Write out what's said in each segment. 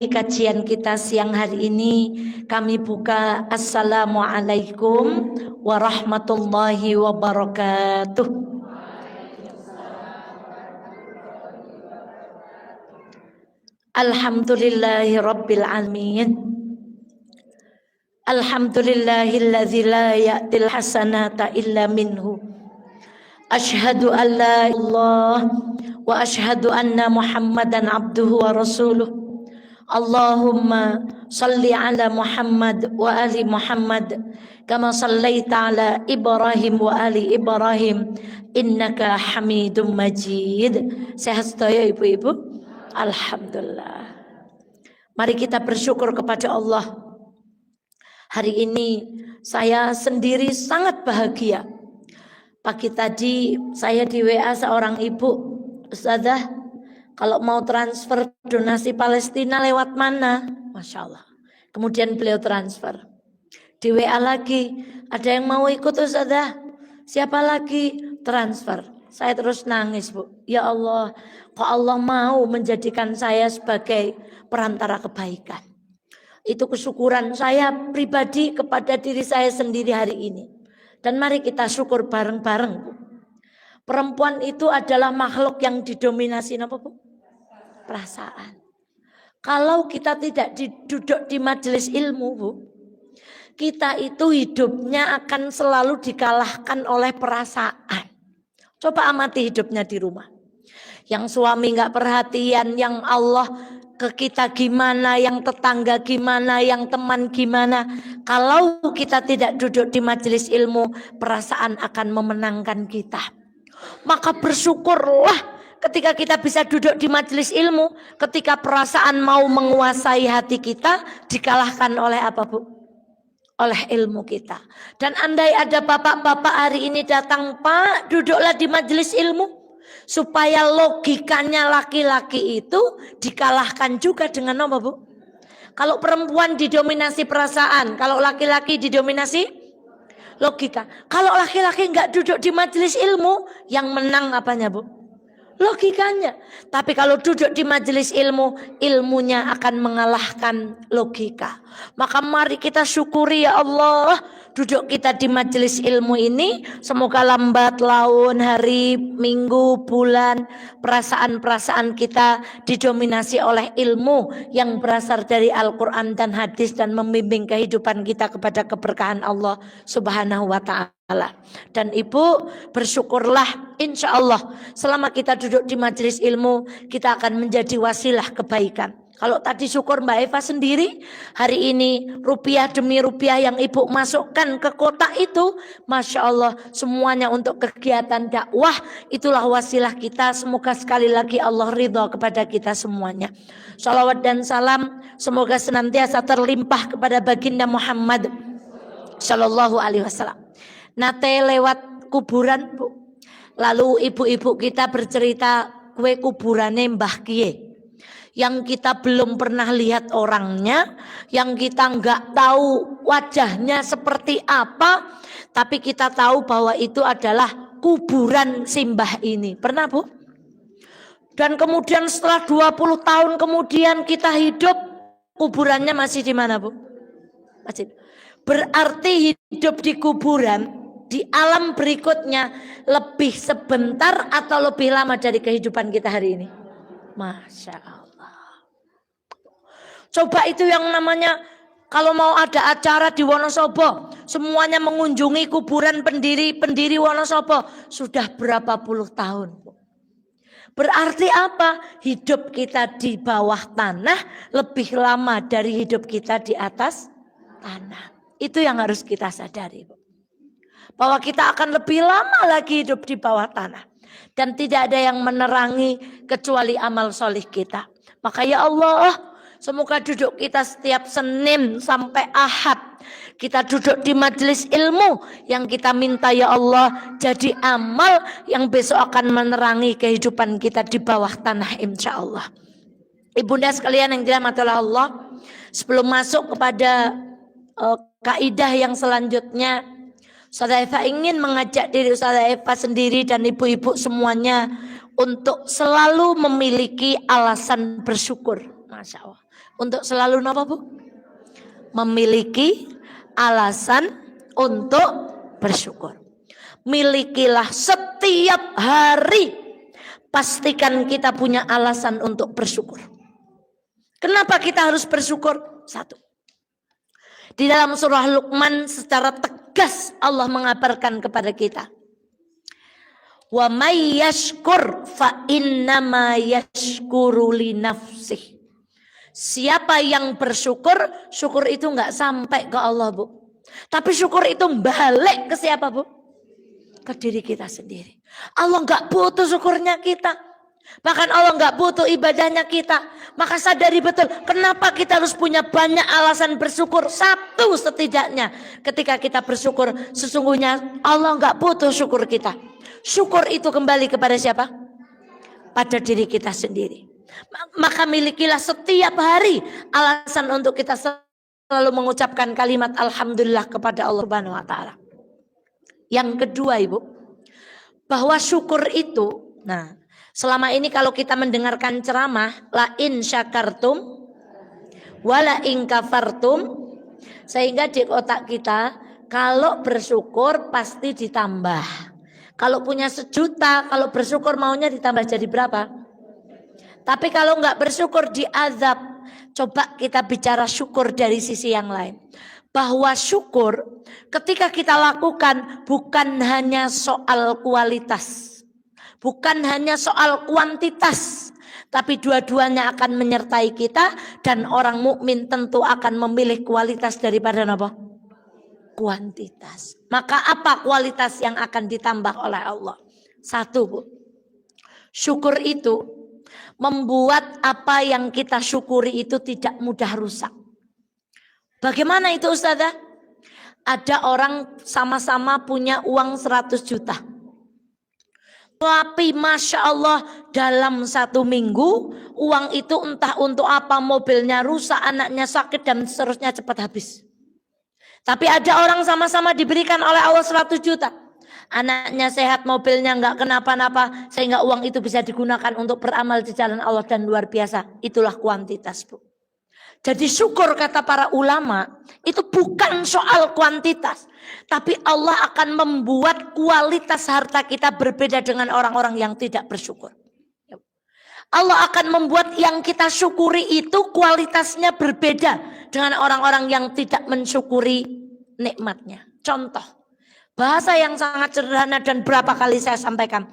kajian kita siang hari ini kami buka Assalamualaikum warahmatullahi wabarakatuh. Alhamdulillahi rabbil alamin. Alhamdulillahilladzi la ya'til hasanata illa minhu. Asyhadu an la ilaha wa asyhadu anna Muhammadan abduhu wa rasuluh. Allahumma salli ala Muhammad wa ali Muhammad kama sallaita ala Ibrahim wa ali Ibrahim innaka Hamidum Majid. Sehat sedaya ibu-ibu? Alhamdulillah. Mari kita bersyukur kepada Allah. Hari ini saya sendiri sangat bahagia. Pagi tadi saya di WA seorang ibu, Ustazah, kalau mau transfer donasi Palestina lewat mana? Masya Allah. Kemudian beliau transfer. Di WA lagi, ada yang mau ikut Ustazah? Siapa lagi? Transfer. Saya terus nangis, Bu. Ya Allah, kok Allah mau menjadikan saya sebagai perantara kebaikan. Itu kesyukuran saya pribadi kepada diri saya sendiri hari ini. Dan mari kita syukur bareng-bareng, Bu. Perempuan itu adalah makhluk yang didominasi apa, Bu? Perasaan. Kalau kita tidak duduk di majelis ilmu, Bu, kita itu hidupnya akan selalu dikalahkan oleh perasaan. Coba amati hidupnya di rumah. Yang suami nggak perhatian, yang Allah ke kita gimana, yang tetangga gimana, yang teman gimana. Kalau kita tidak duduk di majelis ilmu, perasaan akan memenangkan kita. Maka bersyukurlah ketika kita bisa duduk di majelis ilmu, ketika perasaan mau menguasai hati kita, dikalahkan oleh apa, Bu? Oleh ilmu kita. Dan andai ada bapak-bapak hari ini datang, Pak, duduklah di majelis ilmu. Supaya logikanya laki-laki itu dikalahkan juga dengan apa, Bu? Kalau perempuan didominasi perasaan, kalau laki-laki didominasi logika. Kalau laki-laki nggak duduk di majelis ilmu, yang menang apanya, Bu? Logikanya. Tapi kalau duduk di majelis ilmu, ilmunya akan mengalahkan logika. Maka mari kita syukuri ya Allah, duduk kita di majelis ilmu ini, semoga lambat laun, hari, minggu, bulan, perasaan-perasaan kita didominasi oleh ilmu yang berasal dari Al-Quran dan hadis dan membimbing kehidupan kita kepada keberkahan Allah Subhanahu wa ta'ala. Dan ibu bersyukurlah, insya Allah selama kita duduk di majelis ilmu, kita akan menjadi wasilah kebaikan. Kalau tadi syukur Mbak Eva sendiri, hari ini rupiah demi rupiah yang ibu masukkan ke kotak itu, Masya Allah, semuanya untuk kegiatan dakwah. Itulah wasilah kita. Semoga sekali lagi Allah ridha kepada kita semuanya. Shalawat dan salam semoga senantiasa terlimpah kepada baginda Muhammad Sallallahu Alaihi Wasallam. Nate lewat kuburan, Bu. Lalu ibu-ibu kita bercerita kue kuburane Mbah Kie. Yang kita belum pernah lihat orangnya, yang kita nggak tahu wajahnya seperti apa, tapi kita tahu bahwa itu adalah kuburan simbah ini. Pernah, Bu? Dan kemudian setelah 20 tahun kemudian kita hidup, kuburannya masih di mana, Bu? Masih. Berarti hidup di kuburan, di alam berikutnya lebih sebentar atau lebih lama dari kehidupan kita hari ini? Masya Allah. Coba itu yang namanya kalau mau ada acara di Wonosobo, semuanya mengunjungi kuburan pendiri Wonosobo. Sudah berapa puluh tahun. Berarti apa? Hidup kita di bawah tanah lebih lama dari hidup kita di atas tanah. Itu yang harus kita sadari, Bu. Bahwa kita akan lebih lama lagi hidup di bawah tanah. Dan tidak ada yang menerangi kecuali amal solih kita. Maka ya Allah, semoga duduk kita setiap Senin sampai Ahad, kita duduk di majelis ilmu yang kita minta ya Allah jadi amal yang besok akan menerangi kehidupan kita di bawah tanah insya Allah. Ibunda sekalian yang dirahmati Allah, sebelum masuk kepada kaidah yang selanjutnya, Ustazah Eva ingin mengajak diri Ustazah Eva sendiri dan ibu-ibu semuanya untuk selalu memiliki alasan bersyukur. Masya Allah. untuk selalu napa Bu? Memiliki alasan untuk bersyukur. Milikilah setiap hari, pastikan kita punya alasan untuk bersyukur. Kenapa kita harus bersyukur? Satu, di dalam surah Luqman secara tegas Allah mengabarkan kepada kita, wa may yashkur fa innama yashkuru li nafsih. Siapa yang bersyukur, syukur itu nggak sampai ke Allah Bu, tapi syukur itu balik ke siapa Bu? Ke diri kita sendiri. Allah nggak butuh syukurnya kita, bahkan Allah nggak butuh ibadahnya kita. Maka sadari betul kenapa kita harus punya banyak alasan bersyukur. Satu setidaknya, ketika kita bersyukur, sesungguhnya Allah nggak butuh syukur kita. Syukur itu kembali kepada siapa? Pada diri kita sendiri. Maka milikilah setiap hari alasan untuk kita selalu mengucapkan kalimat alhamdulillah kepada Allah Subhanahu wa taala. Yang kedua Ibu, bahwa syukur itu, nah selama ini kalau kita mendengarkan ceramah, la in syakartum wala in kafartum, sehingga di otak kita kalau bersyukur pasti ditambah. Kalau punya 1 juta, kalau bersyukur maunya ditambah jadi berapa? Tapi kalau nggak bersyukur diazab. Coba kita bicara syukur dari sisi yang lain. Bahwa syukur ketika kita lakukan bukan hanya soal kualitas, bukan hanya soal kuantitas, tapi dua-duanya akan menyertai kita, dan orang mukmin tentu akan memilih kualitas daripada apa? Kuantitas. Maka apa kualitas yang akan ditambah oleh Allah? Satu Bu, syukur itu membuat apa yang kita syukuri itu tidak mudah rusak. Bagaimana itu Ustazah? Ada orang sama-sama punya uang 100 juta. Tapi Masya Allah dalam 1 minggu uang itu entah untuk apa, mobilnya rusak, anaknya sakit dan seterusnya cepat habis. Tapi ada orang sama-sama diberikan oleh Allah 100 juta. Anaknya sehat, mobilnya nggak kenapa-napa, sehingga uang itu bisa digunakan untuk beramal di jalan Allah dan luar biasa. Itulah kuantitas Bu. Jadi syukur kata para ulama itu bukan soal kuantitas, tapi Allah akan membuat kualitas harta kita berbeda dengan orang-orang yang tidak bersyukur. Allah akan membuat yang kita syukuri itu kualitasnya berbeda dengan orang-orang yang tidak mensyukuri nikmatnya. Contoh, bahasa yang sangat sederhana dan berapa kali saya sampaikan.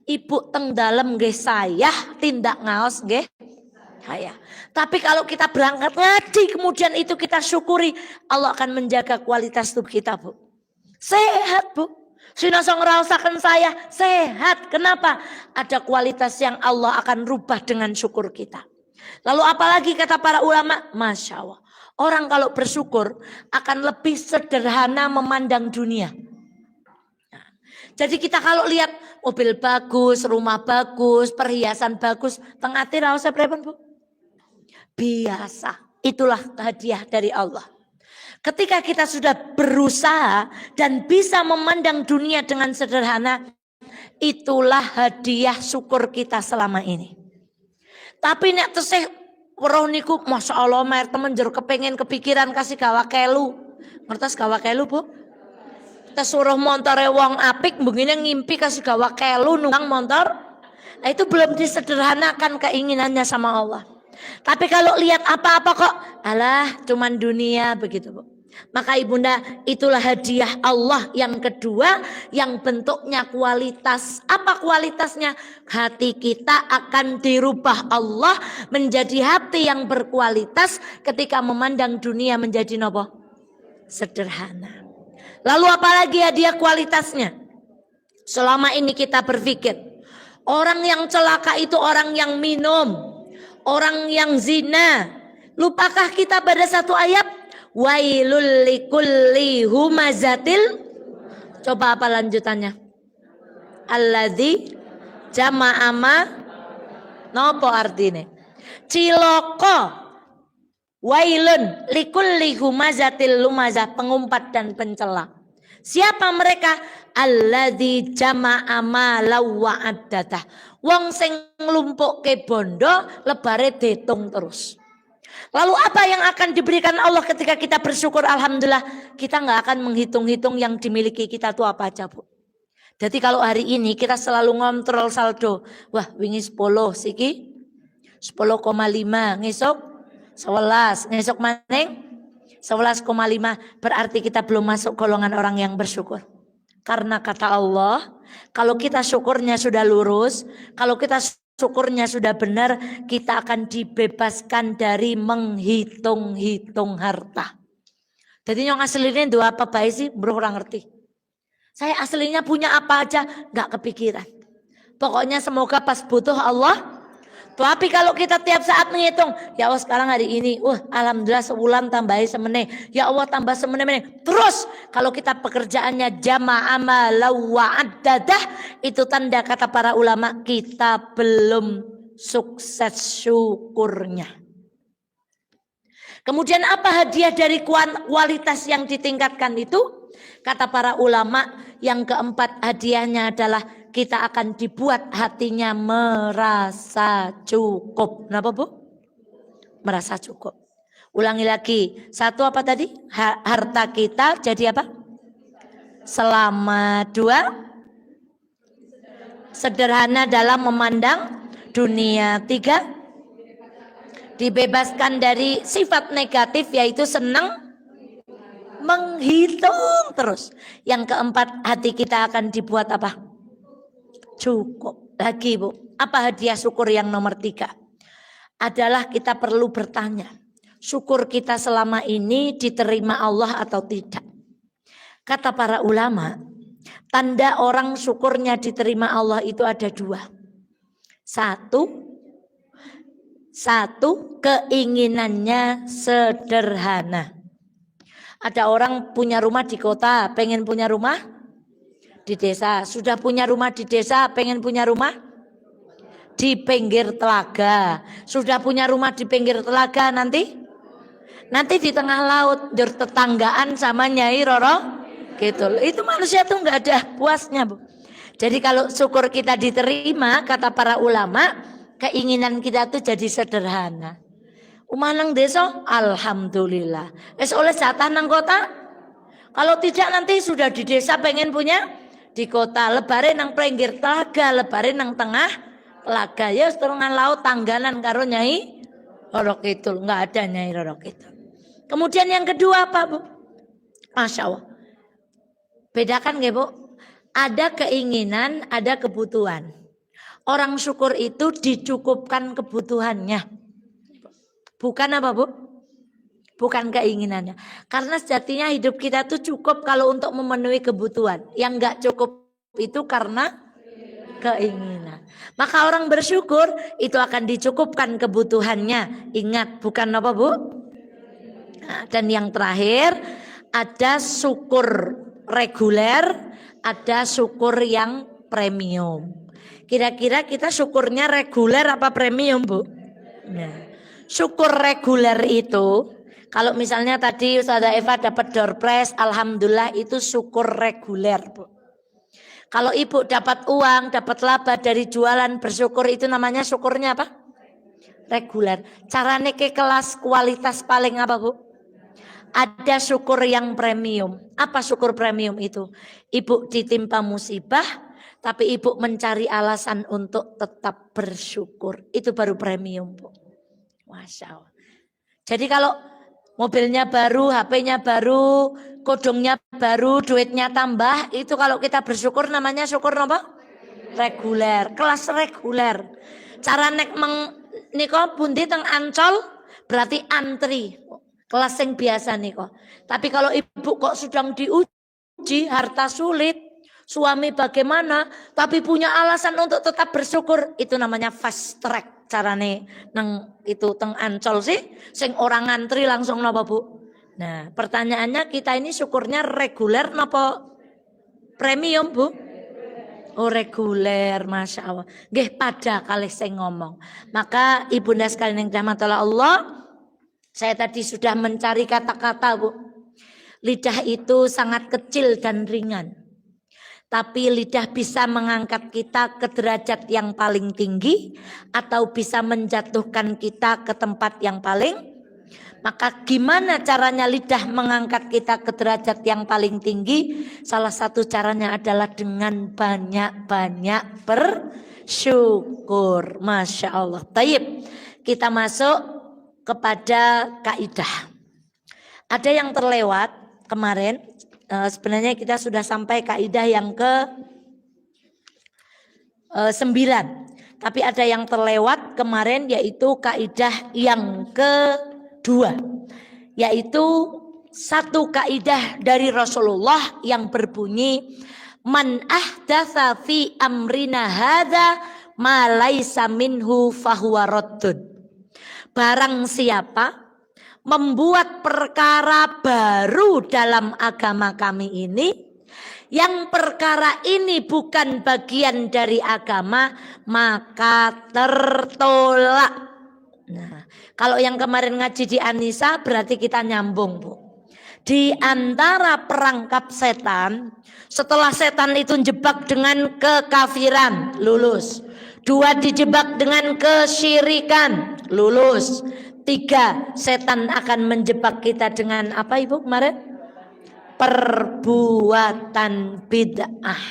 Ibu teng dalem nggih saya, tindak ngaos nggih saya. Tapi kalau kita berangkat ngaji kemudian itu kita syukuri, Allah akan menjaga kualitas tubuh kita Bu. Sehat Bu. Sinasa ngerasakan saya sehat. Kenapa? Ada kualitas yang Allah akan rubah dengan syukur kita. Lalu apalagi kata para ulama, Masya Allah. Orang kalau bersyukur akan lebih sederhana memandang dunia. Jadi kita kalau lihat mobil bagus, rumah bagus, perhiasan bagus, tengah tirau saya berapa Bu? Biasa. Itulah hadiah dari Allah. Ketika kita sudah berusaha dan bisa memandang dunia dengan sederhana, itulah hadiah syukur kita selama ini. Tapi nek tesih weruh niku Masya Allah mer temen jero kepengen kepikiran kasih gawa kelu. Ngertos gawa kelu Bu? Kita suruh montore wong apik begini ngimpi kasih gawa kelu nunggang motor. Nah itu belum disederhanakan keinginannya sama Allah. Tapi kalau lihat apa-apa kok, alah cuman dunia begitu Bu. Maka ibunda itulah hadiah Allah yang kedua yang bentuknya kualitas. Apa kualitasnya? Hati kita akan dirubah Allah menjadi hati yang berkualitas ketika memandang dunia menjadi nopo? Sederhana. Lalu apalagi hadiah kualitasnya? Selama ini kita berpikir orang yang celaka itu orang yang minum, orang yang zina. Lupakah kita pada satu ayat? Wailul likulli humazatil. Coba apa lanjutannya? Alladzi jama'a ma. Nopo artine? Ciloko. Wailun likulli humazatil lumazah, pengumpat dan pencela. Siapa mereka? Alladzi jama'a ma lawa addatah. Wong sing nglumpukke bondo lebare ditung terus. Lalu apa yang akan diberikan Allah ketika kita bersyukur? Alhamdulillah, kita nggak akan menghitung-hitung yang dimiliki kita itu apa aja, Bu. Jadi kalau hari ini kita selalu ngontrol saldo. Wah, wingi 10 siki 10,5, ngesok 11, ngesok maning 11,5, berarti kita belum masuk golongan orang yang bersyukur. Karena kata Allah, kalau kita syukurnya sudah lurus, kalau kita syukurnya sudah benar, kita akan dibebaskan dari menghitung-hitung harta. Jadi yang aslinya dua apa baik sih, bro, orang ngerti. Saya aslinya punya apa aja, nggak kepikiran. Pokoknya semoga pas butuh Allah. Tapi kalau kita tiap saat menghitung, ya Allah sekarang hari ini, alhamdulillah sebulan tambahin semene, ya Allah tambah semene. Terus kalau kita pekerjaannya jama'a malau wa'addadah, itu tanda kata para ulama kita belum sukses syukurnya. Kemudian apa hadiah dari kualitas yang ditingkatkan itu? Kata para ulama, yang keempat hadiahnya adalah kita akan dibuat hatinya merasa cukup. Kenapa, Bu? Merasa cukup. Ulangi lagi. Satu apa tadi? Harta kita jadi apa? Selamat. Dua, sederhana dalam memandang dunia. Tiga, dibebaskan dari sifat negatif yaitu senang menghitung terus. Yang keempat, hati kita akan dibuat apa? Cukup. Lagi, Bu, apa hadiah syukur yang nomor 3? Adalah kita perlu bertanya, syukur kita selama ini diterima Allah atau tidak? Kata para ulama, tanda orang syukurnya diterima Allah itu ada 2. Satu, keinginannya sederhana. Ada orang punya rumah di kota, pengen punya rumah di desa. Sudah punya rumah di desa, pengen punya rumah di pinggir telaga. Sudah punya rumah di pinggir telaga, nanti di tengah laut, tetanggaan sama Nyai Roro gitu. Itu manusia tuh nggak ada puasnya, Bu. Jadi kalau syukur kita diterima, kata para ulama, keinginan kita tuh jadi sederhana. Umanang desa, alhamdulillah. Oleh jatah nang kota. Kalau tidak nanti sudah di desa pengen punya di kota. Lebare nang pinggir telaga, lebare nang tengah telaga. Ya setengah laut tangganan karo Nyai Roro Kidul. Enggak ada Nyai Roro Kidul. Kemudian yang kedua apa, Bu? Masya Allah. Bedakan nggih, Bu? Ada keinginan, ada kebutuhan. Orang syukur itu dicukupkan kebutuhannya. Bukan apa, Bu? Bukan keinginannya. Karena sejatinya hidup kita tuh cukup kalau untuk memenuhi kebutuhan. Yang enggak cukup itu karena keinginan. Maka orang bersyukur itu akan dicukupkan kebutuhannya. Ingat, bukan apa, Bu? Nah, dan yang terakhir, ada syukur reguler, ada syukur yang premium. Kira-kira kita syukurnya reguler apa premium, Bu? Nah. Syukur reguler itu, kalau misalnya tadi Ustazah Eva dapat door prize, alhamdulillah itu syukur reguler, Bu. Kalau Ibu dapat uang, dapat laba dari jualan, bersyukur itu namanya syukurnya apa? Reguler. Caranya ke kelas kualitas paling apa, Bu? Ada syukur yang premium. Apa syukur premium itu? Ibu ditimpa musibah, tapi Ibu mencari alasan untuk tetap bersyukur. Itu baru premium, Bu. Masya Allah. Jadi kalau mobilnya baru, HP-nya baru, kodongnya baru, duitnya tambah, itu kalau kita bersyukur namanya syukur apa? Reguler, kelas reguler. Cara nek niko bundi teng Ancol berarti antri, kelas yang biasa niko. Tapi kalau Ibu kok sedang diuji, harta sulit, suami bagaimana, tapi punya alasan untuk tetap bersyukur, itu namanya fast track. Carane nang itu teng Ancol sih, sing orang ngantri langsung napa, Bu? Nah, pertanyaannya kita ini syukurnya reguler napa premium, Bu? Oh, reguler, Masya Allah. Nggih pada kalih sing ngomong. Maka ibunda sekalian yang dirahmati Allah, saya tadi sudah mencari kata-kata, Bu. Lidah itu sangat kecil dan ringan. Tapi lidah bisa mengangkat kita ke derajat yang paling tinggi atau bisa menjatuhkan kita ke tempat yang paling Maka gimana caranya lidah mengangkat kita ke derajat yang paling tinggi? Salah satu caranya adalah dengan banyak-banyak bersyukur. Masya Allah. Taib. Kita masuk kepada kaidah. Ada yang terlewat kemarin. Sebenarnya kita sudah sampai kaidah yang ke 9. Tapi ada yang terlewat kemarin, yaitu kaidah yang kedua, yaitu satu kaidah dari Rasulullah yang berbunyi man ahdatsa fi amrina hadza ma laisa minhu fahuwa raddun. Barang siapa membuat perkara baru dalam agama kami ini, yang perkara ini bukan bagian dari agama, maka tertolak. Nah, kalau yang kemarin ngaji di Anissa berarti kita nyambung, Bu. Di antara perangkap setan, setelah setan itu jebak dengan kekafiran, lulus. 2, dijebak dengan kesyirikan, lulus. 3, setan akan menjebak kita dengan apa, Ibu kemarin? Perbuatan bid'ah.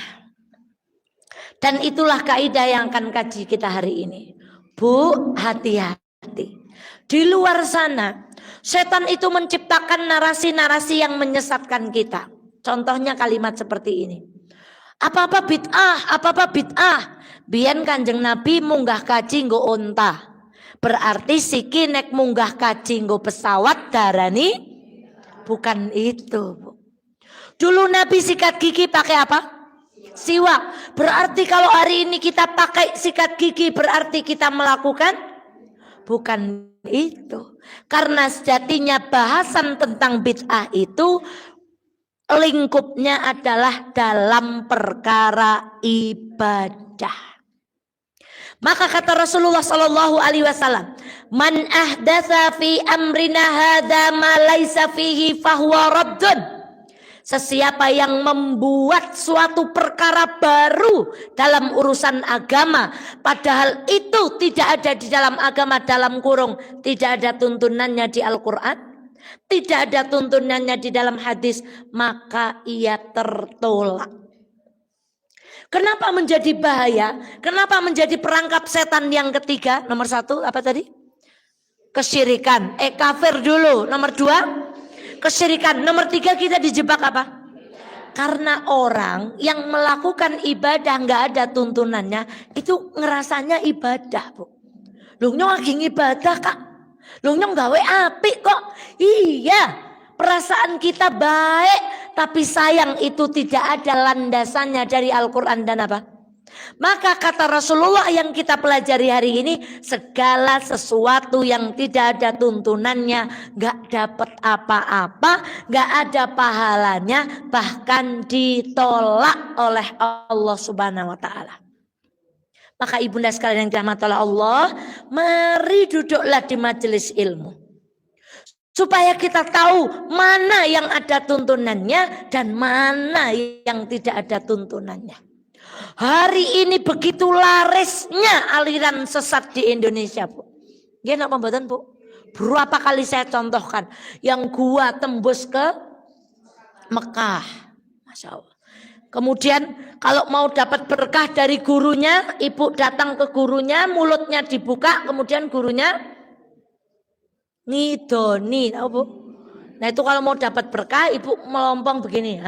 Dan itulah kaidah yang akan kaji kita hari ini. Bu, hati-hati. Di luar sana, setan itu menciptakan narasi-narasi yang menyesatkan kita. Contohnya kalimat seperti ini. Apa-apa bid'ah, apa-apa bid'ah. Biyen Kanjeng Nabi munggah kaji nggo unta. Berarti siki nek munggah kaji nggo pesawat darani bukan itu, Bu. Dulu Nabi sikat gigi pakai apa? Siwak. Berarti kalau hari ini kita pakai sikat gigi berarti kita melakukan? Bukan itu. Karena sejatinya bahasan tentang bid'ah itu lingkupnya adalah dalam perkara ibadah. Maka kata Rasulullah sallallahu alaihi wasallam, "Man ahdatsa fi amrina hadza ma laisa fihi fahuwa raddun." Sesiapa yang membuat suatu perkara baru dalam urusan agama, padahal itu tidak ada di dalam agama, dalam kurung, tidak ada tuntunannya di Al-Quran, tidak ada tuntunannya di dalam hadis, maka ia tertolak. Kenapa menjadi bahaya? Kenapa menjadi perangkap setan yang ketiga? Nomor 1 apa tadi? Kesyirikan. Kafir dulu. Nomor 2 kesyirikan. Nomor 3 kita dijebak apa? Karena orang yang melakukan ibadah nggak ada tuntunannya, itu ngerasanya ibadah, Bu. Lu nyong lagi ibadah, Kak. Lu nyong gawe apik kok. Iya. Perasaan kita baik, tapi sayang itu tidak ada landasannya dari Al-Quran dan apa? Maka kata Rasulullah yang kita pelajari hari ini, segala sesuatu yang tidak ada tuntunannya, gak dapat apa-apa, gak ada pahalanya, bahkan ditolak oleh Allah Subhanahu wa Ta'ala. Maka ibunda sekalian yang dirahmati oleh Allah, mari duduklah di majelis ilmu. Supaya kita tahu mana yang ada tuntunannya dan mana yang tidak ada tuntunannya. Hari ini begitu larisnya aliran sesat di Indonesia, Bu. Ya, nak pembuatan, Bu. Berapa kali saya contohkan yang gua tembus ke Mekah, Masya Allah. Kemudian kalau mau dapat berkah dari gurunya, ibu datang ke gurunya, mulutnya dibuka, kemudian gurunya ngidoni, tahu Bu? Nah itu kalau mau dapat berkah, ibu melompong begini.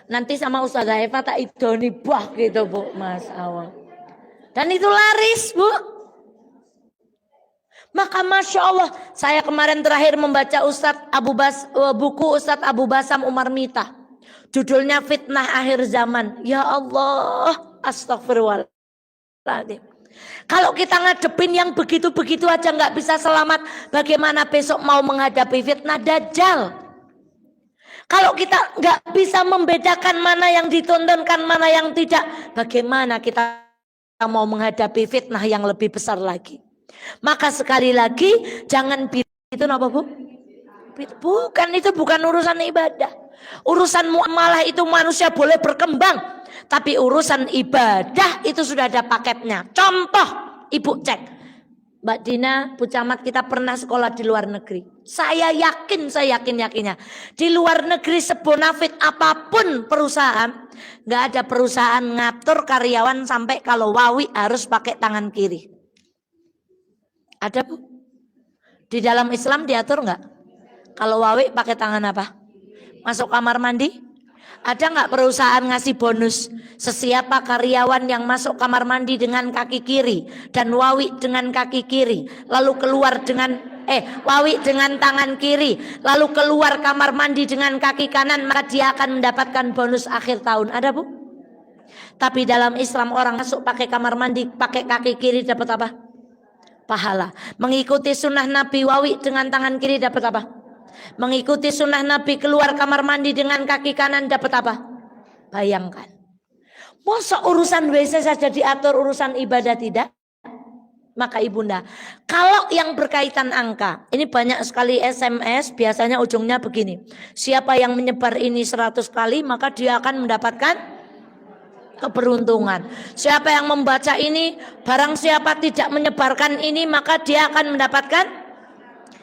Nanti sama Ustazah Eva tak idoni bah gitu, Bu, Mas Awal. Dan itu laris, Bu. Maka Masya Allah, saya kemarin terakhir membaca buku Ustadz Abu Basam Umar Mita. Judulnya Fitnah Akhir Zaman. Ya Allah, astagfirullahaladzim. Kalau kita ngadepin yang begitu-begitu aja nggak bisa selamat, bagaimana besok mau menghadapi fitnah Dajjal? Kalau kita nggak bisa membedakan mana yang ditontonkan, mana yang tidak, bagaimana kita mau menghadapi fitnah yang lebih besar lagi? Maka sekali lagi, jangan itu apa, Bu? Bukan, itu bukan urusan ibadah. Urusan muamalah itu manusia boleh berkembang. Tapi urusan ibadah itu sudah ada paketnya. Contoh, ibu cek. Mbak Dina, Bu Camat, kita pernah sekolah di luar negeri. Saya yakinnya. Di luar negeri sebonafit apapun perusahaan, nggak ada perusahaan ngatur karyawan sampai kalau wawi harus pakai tangan kiri. Ada Bu? Di dalam Islam diatur nggak? Kalau wawi pakai tangan apa? Masuk kamar mandi? Ada nggak perusahaan ngasih bonus sesiapa karyawan yang masuk kamar mandi dengan kaki kiri dan wawi dengan kaki kiri, lalu keluar dengan wawi dengan tangan kiri, lalu keluar kamar mandi dengan kaki kanan, maka dia akan mendapatkan bonus akhir tahun. Ada Bu? Tapi dalam Islam orang masuk pakai kamar mandi pakai kaki kiri dapat apa? Pahala. Mengikuti sunnah Nabi wawi dengan tangan kiri dapat apa? Mengikuti sunnah Nabi keluar kamar mandi dengan kaki kanan dapat apa? Bayangkan. Masa urusan WC saja diatur, urusan ibadah tidak? Maka ibunda, kalau yang berkaitan angka, ini banyak sekali SMS, biasanya ujungnya begini. Siapa yang menyebar ini 100 kali, maka dia akan mendapatkan keberuntungan. Siapa yang membaca ini, barang siapa tidak menyebarkan ini, maka dia akan mendapatkan.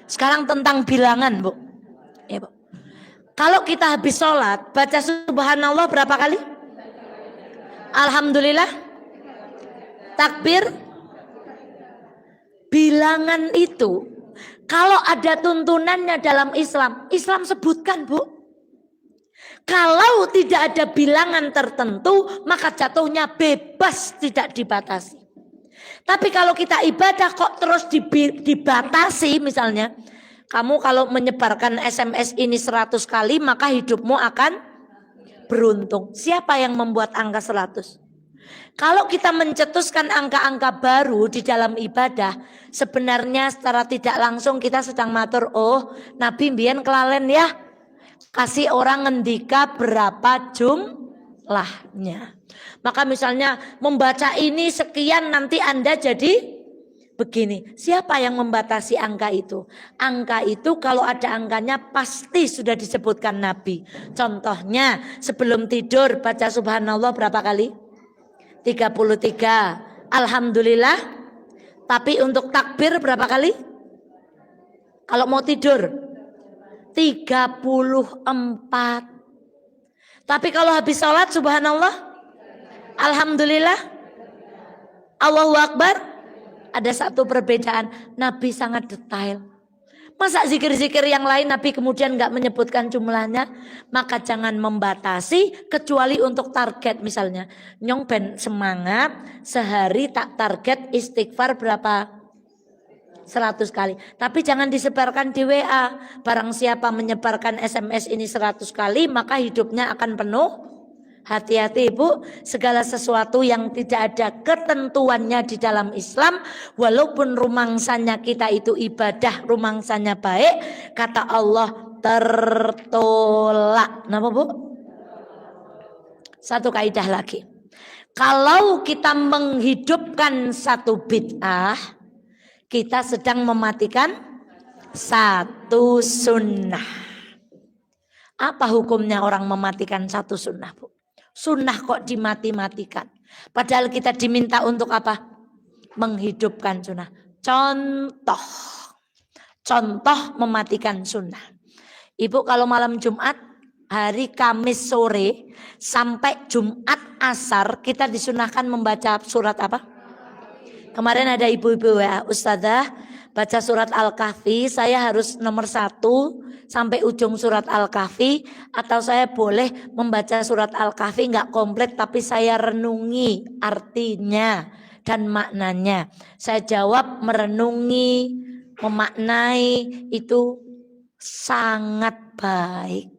Sekarang tentang bilangan Bu. Ya, Bu. Kalau kita habis sholat baca subhanallah berapa kali? Alhamdulillah. Takbir. Bilangan itu kalau ada tuntunannya dalam Islam, Islam sebutkan Bu. Kalau tidak ada bilangan tertentu, maka jatuhnya bebas, tidak dibatasi. Tapi kalau kita ibadah kok terus dibatasi, misalnya kamu kalau menyebarkan SMS ini 100 kali, maka hidupmu akan beruntung. Siapa yang membuat angka 100? Kalau kita mencetuskan angka-angka baru di dalam ibadah, sebenarnya secara tidak langsung kita sedang matur, oh Nabi mbiyen kelalen ya, kasih orang ngendika berapa jumlahnya. Maka misalnya membaca ini sekian nanti Anda jadi begini. Siapa yang membatasi angka itu? Angka itu kalau ada angkanya pasti sudah disebutkan Nabi. Contohnya sebelum tidur baca subhanallah berapa kali? 33. Alhamdulillah. Tapi untuk takbir berapa kali? Kalau mau tidur 34. Tapi kalau habis sholat subhanallah, alhamdulillah, Allahu Akbar, ada satu perbedaan. Nabi sangat detail. Masa zikir-zikir yang lain Nabi kemudian gak menyebutkan jumlahnya? Maka jangan membatasi kecuali untuk target. Misalnya nyong ben semangat sehari tak target istighfar berapa? 100 kali. Tapi jangan disebarkan di WA. Barang siapa menyebarkan SMS ini 100 kali maka hidupnya akan penuh. Hati-hati Ibu, segala sesuatu yang tidak ada ketentuannya di dalam Islam, walaupun rumangsanya kita itu ibadah, rumangsanya baik, kata Allah tertolak. Kenapa Bu? Satu kaidah lagi. Kalau kita menghidupkan satu bid'ah, kita sedang mematikan satu sunnah. Apa hukumnya orang mematikan satu sunnah Bu? Sunnah kok dimati-matikan. Padahal kita diminta untuk apa? Menghidupkan sunnah. Contoh mematikan sunnah. Ibu kalau malam Jumat, hari Kamis sore sampai Jumat asar kita disunahkan membaca surat apa? Kemarin ada ibu-ibu ya, Ustazah baca surat Al-Kahfi, saya harus nomor 1 sampai ujung surat Al-Kahfi, atau saya boleh membaca surat Al-Kahfi nggak komplit tapi saya renungi artinya dan maknanya. Saya jawab merenungi, memaknai itu sangat baik.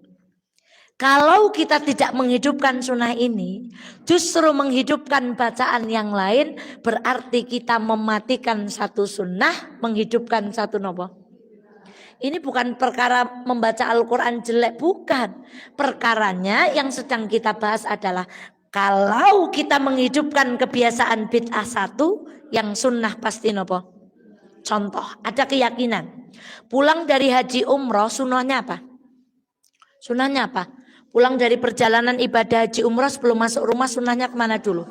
Kalau kita tidak menghidupkan sunnah ini, justru menghidupkan bacaan yang lain, berarti kita mematikan satu sunnah, menghidupkan satu nopo. Ini bukan perkara membaca Al-Quran jelek, bukan. Perkaranya yang sedang kita bahas adalah kalau kita menghidupkan kebiasaan bid'ah satu, yang sunnah pasti nopo. Contoh, ada keyakinan pulang dari haji umroh, sunnahnya apa? Sunnahnya apa? Pulang dari perjalanan ibadah haji umroh sebelum masuk rumah sunnahnya kemana dulu?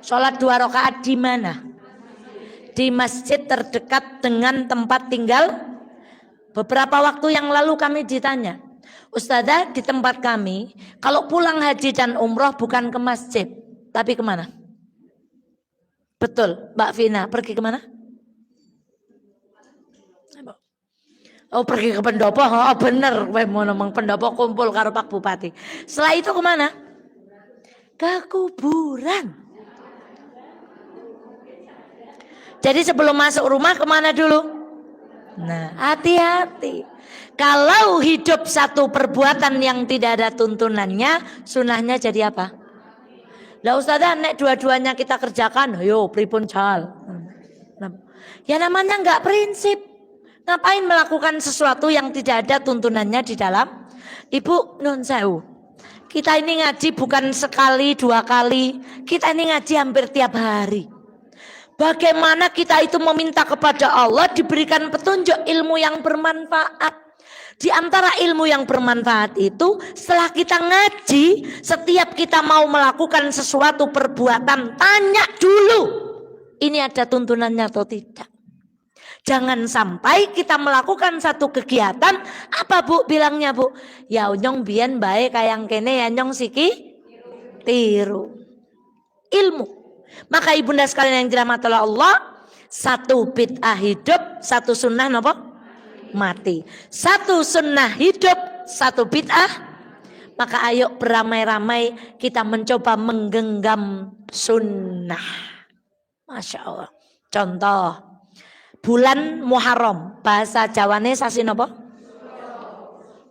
Sholat 2 rakaat di mana? di masjid terdekat dengan tempat tinggal. Beberapa waktu yang lalu kami ditanya, Ustazah, di tempat kami kalau pulang haji dan umroh bukan ke masjid, tapi kemana? Betul, Mbak Vina, pergi kemana? Oh, pergi ke pendopo. Oh bener, mau ngomong pendopo kumpul karo Pak Bupati. Setelah itu kemana? Ke kuburan. Jadi sebelum masuk rumah kemana dulu? Nah, hati-hati. Kalau hidup satu perbuatan yang tidak ada tuntunannya, sunahnya jadi apa? Lah Ustazah, nek dua-duanya kita kerjakan, yo pripun jal. Ya namanya nggak prinsip. Ngapain melakukan sesuatu yang tidak ada tuntunannya di dalam? Ibu nun sewu. Kita ini ngaji bukan sekali, dua kali. Kita ini ngaji hampir tiap hari. Bagaimana kita itu meminta kepada Allah diberikan petunjuk ilmu yang bermanfaat. Di antara ilmu yang bermanfaat itu, setelah kita ngaji, setiap kita mau melakukan sesuatu perbuatan, tanya dulu, ini ada tuntunannya atau tidak. Jangan sampai kita melakukan satu kegiatan, apa Bu bilangnya Bu? Ya nyong biyen bae kayang kene ya nyong siki tiru. Ilmu. Maka ibunda sekalian yang dirahmati Allah, satu bid'ah hidup, satu sunnah napa? Mati. Satu sunnah hidup, satu bid'ah. Maka ayo beramai-ramai kita mencoba menggenggam sunnah. Masya Allah. Contoh. Bulan Muharram, bahasa Jawane sasi napa?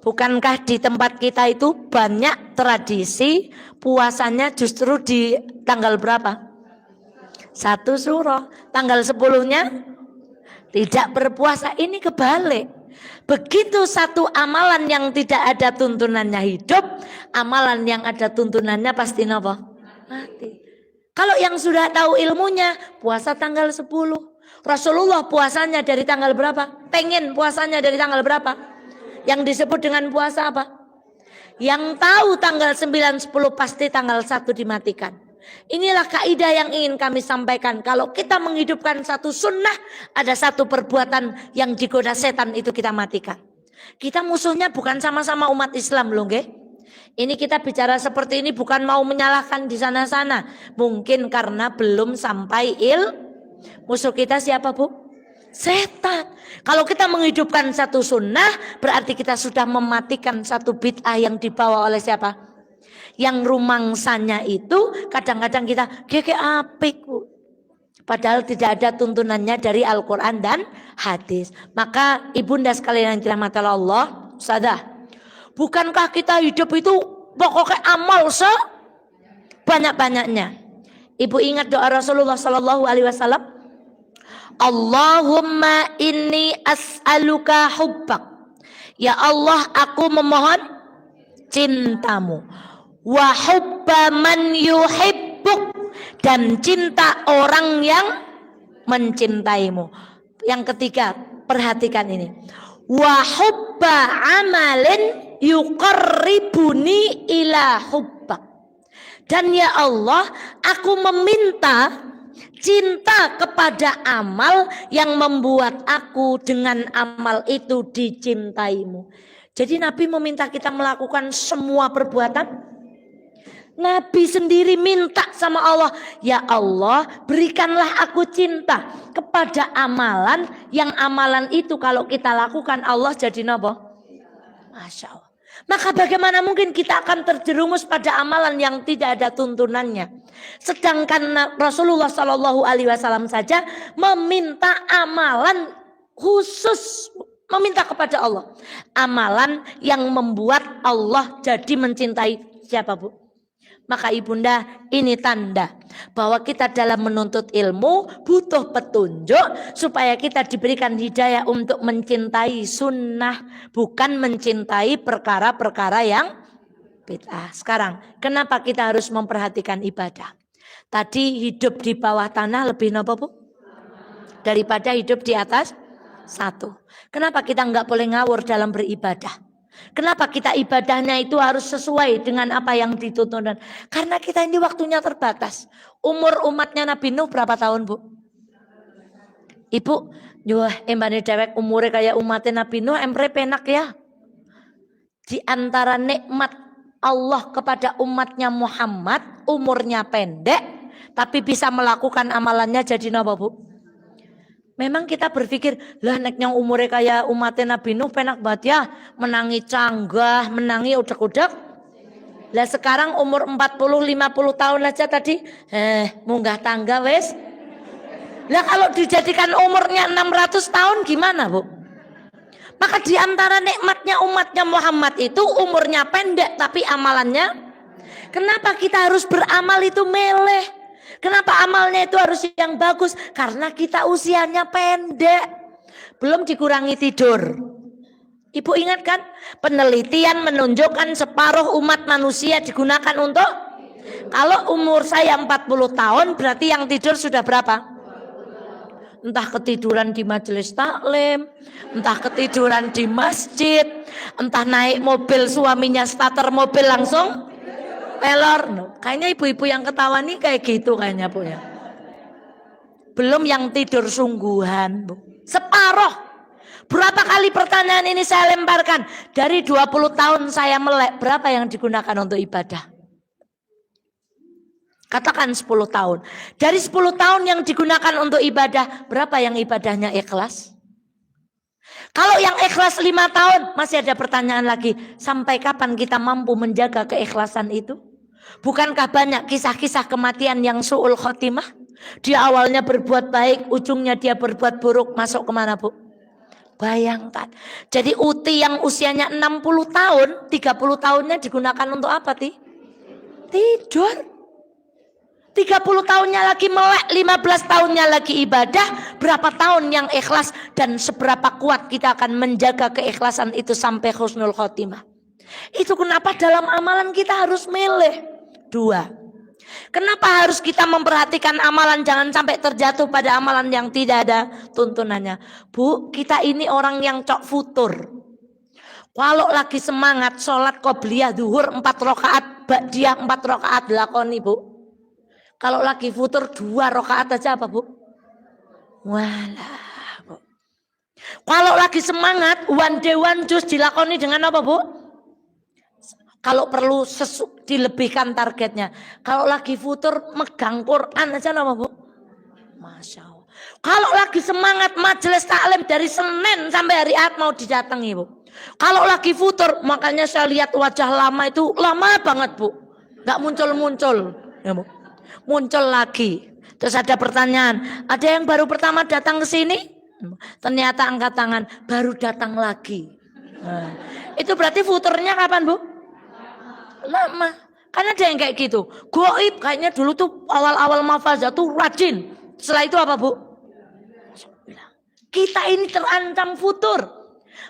Bukankah di tempat kita itu banyak tradisi puasanya justru di tanggal berapa? 1 Suro. Tanggal 10-nya tidak berpuasa. Ini kebalik. Begitu satu amalan yang tidak ada tuntunannya hidup, amalan yang ada tuntunannya pasti napa? Mati. Kalau yang sudah tahu ilmunya, puasa tanggal 10. Rasulullah puasanya dari tanggal berapa? Pengen puasanya dari tanggal berapa? Yang disebut dengan puasa apa? Yang tahu tanggal 9, 10 pasti tanggal 1 dimatikan. Inilah kaidah yang ingin kami sampaikan. Kalau kita menghidupkan satu sunnah, ada satu perbuatan yang digoda setan itu kita matikan. Kita musuhnya bukan sama-sama umat Islam loh nggih. Ini kita bicara seperti ini bukan mau menyalahkan di sana-sana. Mungkin karena belum sampai musuh kita siapa Bu? Setan. Kalau kita menghidupkan satu sunnah, berarti kita sudah mematikan satu bid'ah yang dibawa oleh siapa? Yang rumangsanya itu kadang-kadang kita gege apik Bu. Padahal tidak ada tuntunannya dari Al-Quran dan hadis. Maka ibunda sekalian yang dirahmati Allah, Ustazah, bukankah kita hidup itu pokoknya amal banyak-banyaknya? Ibu ingat doa Rasulullah Sallallahu Alaihi Wasallam, Allahumma inni as'aluka hubbak. Ya Allah, aku memohon cintamu. Wa hubba man yuhibbuk, dan cinta orang yang mencintaimu. Yang ketiga, perhatikan ini. Wa hubba amalin yuqarribuni ila hubbak. Dan ya Allah, aku meminta cinta kepada amal yang membuat aku dengan amal itu dicintaimu. Jadi Nabi meminta kita melakukan semua perbuatan. Nabi sendiri minta sama Allah, ya Allah, berikanlah aku cinta kepada amalan yang amalan itu kalau kita lakukan Allah jadi napa? Masya Allah. Maka bagaimana mungkin kita akan terjerumus pada amalan yang tidak ada tuntunannya? Sedangkan Rasulullah Shallallahu Alaihi Wasallam saja meminta amalan khusus, meminta kepada Allah amalan yang membuat Allah jadi mencintai siapa Bu? Maka ibunda, ini tanda bahwa kita dalam menuntut ilmu butuh petunjuk supaya kita diberikan hidayah untuk mencintai sunnah, bukan mencintai perkara-perkara yang bid'ah. Sekarang, kenapa kita harus memperhatikan ibadah? Tadi hidup di bawah tanah lebih apa Bu? Daripada hidup di atas satu. Kenapa kita nggak boleh ngawur dalam beribadah? Kenapa kita ibadahnya itu harus sesuai dengan apa yang dituntut? Karena kita ini waktunya terbatas. Umur umatnya Nabi Nuh berapa tahun Bu? Ibu, wah embane dewek umure kayak umatnya Nabi Nuh emre penak ya. Di antara nikmat Allah kepada umatnya Muhammad, umurnya pendek, tapi bisa melakukan amalannya jadi napa Bu? Memang kita berpikir, lah nek yang umurnya kayak umatnya Nabi Nuh penak banget ya, menangi canggah, menangi udak-udak. Lah sekarang umur 40-50 tahun aja tadi, munggah tangga wes. Lah kalau dijadikan umurnya 600 tahun gimana Bu? Maka di antara nikmatnya umatnya Muhammad itu umurnya pendek tapi amalannya. Kenapa kita harus beramal itu meleh? Kenapa amalnya itu harus yang bagus? Karena kita usianya pendek. Belum dikurangi tidur. Ibu ingat kan? Penelitian menunjukkan separuh umat manusia digunakan untuk. Kalau umur saya 40 tahun berarti yang tidur sudah berapa? Entah ketiduran di majelis taklim, entah ketiduran di masjid, entah naik mobil suaminya starter mobil langsung pelor. Kayaknya ibu-ibu yang ketawa nih kayak gitu kayaknya Bu ya. Belum yang tidur sungguhan Bu. Separuh. Berapa kali pertanyaan ini saya lemparkan? Dari 20 tahun saya melek, berapa yang digunakan untuk ibadah? Katakan 10 tahun. Dari 10 tahun yang digunakan untuk ibadah, berapa yang ibadahnya ikhlas? Kalau yang ikhlas 5 tahun, masih ada pertanyaan lagi. Sampai kapan kita mampu menjaga keikhlasan itu? Bukankah banyak kisah-kisah kematian yang su'ul khotimah? Dia awalnya berbuat baik, ujungnya dia berbuat buruk. Masuk kemana Bu? Bayangkan. Jadi Uti yang usianya 60 tahun, 30 tahunnya digunakan untuk apa? Tidur. 30 tahunnya lagi melek, 15 tahunnya lagi ibadah, berapa tahun yang ikhlas dan seberapa kuat kita akan menjaga keikhlasan itu sampai husnul khotimah. Itu kenapa dalam amalan kita harus milih. 2. Kenapa harus kita memperhatikan amalan jangan sampai terjatuh pada amalan yang tidak ada tuntunannya. Bu, kita ini orang yang cok futur. Kalau lagi semangat sholat qobliyah zuhur 4 rakaat, ba'diyah 4 rakaat lakoni Bu. Kalau lagi futur 2 rakaat aja apa Bu? Walah Bu. Kalau lagi semangat one day one juice dilakoni dengan apa Bu? Kalau perlu dilebihkan targetnya. Kalau lagi futur megang Quran aja apa Bu? Masya Allah. Kalau lagi semangat majelis taklim dari Senin sampai hari Ahad mau didatangi Bu. Kalau lagi futur makanya saya lihat wajah lama itu lama banget Bu. Gak muncul-muncul ya Bu. Muncul lagi. Terus ada pertanyaan, ada yang baru pertama datang ke sini? Ternyata angkat tangan, baru datang lagi. Nah, itu berarti futurnya kapan Bu? Lama. Karena ada yang kayak gitu. Goib kayaknya dulu tuh awal-awal mafazah tuh rajin. Setelah itu apa Bu? Kita ini terancam futur.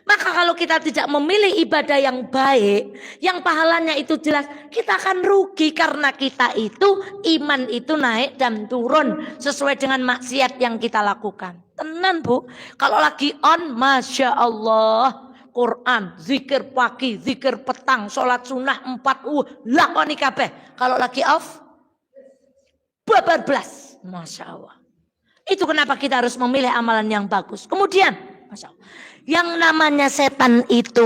Maka kalau kita tidak memilih ibadah yang baik, yang pahalanya itu jelas, kita akan rugi karena kita itu iman itu naik dan turun sesuai dengan maksiat yang kita lakukan. Tenan Bu, kalau lagi on, Masya Allah, Quran, zikir pagi, zikir petang, sholat sunnah 4, lakoni kabeh. Kalau lagi off, babar belas, Masya Allah. Itu kenapa kita harus memilih amalan yang bagus. Kemudian, Masya Allah, yang namanya setan itu,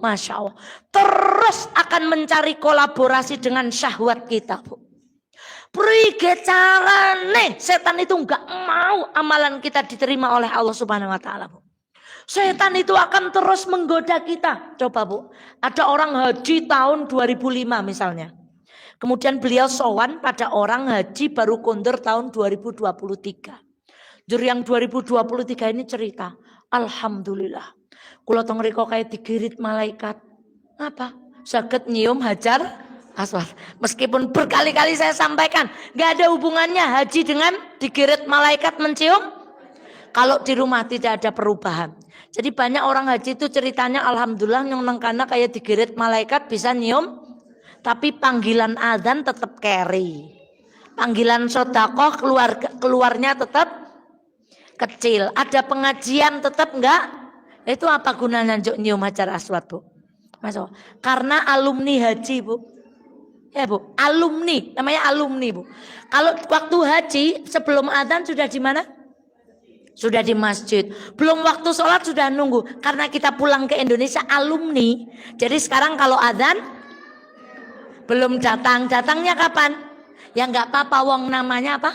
Masya Allah, terus akan mencari kolaborasi dengan syahwat kita Bu. Prige carane setan itu enggak mau amalan kita diterima oleh Allah Subhanahu wa taala Bu. Setan itu akan terus menggoda kita. Coba Bu, ada orang haji tahun 2005 misalnya. Kemudian beliau sowan pada orang haji baru kondur tahun 2023. Jur yang 2023 ini cerita, alhamdulillah, kula teng riko kayak digirit malaikat. Apa? Saged nyium hajar aswad. Meskipun berkali-kali saya sampaikan, nggak ada hubungannya haji dengan digirit malaikat mencium. Kalau di rumah tidak ada perubahan. Jadi banyak orang haji itu ceritanya alhamdulillah yang nengkana kayak digirit malaikat bisa nyium, tapi panggilan azan tetap carry. Panggilan sodakoh keluarnya tetap kecil. Ada pengajian tetap enggak? Itu apa gunanya nyium hajar aswad Bu? Masuk. Karena alumni haji Bu. Ya Bu, alumni, namanya alumni Bu. Kalau waktu haji sebelum adzan sudah di mana? Sudah di masjid. Belum waktu sholat sudah nunggu. Karena kita pulang ke Indonesia alumni. Jadi sekarang kalau adzan belum datang. Datangnya kapan? Ya nggak apa-apa, wong namanya apa?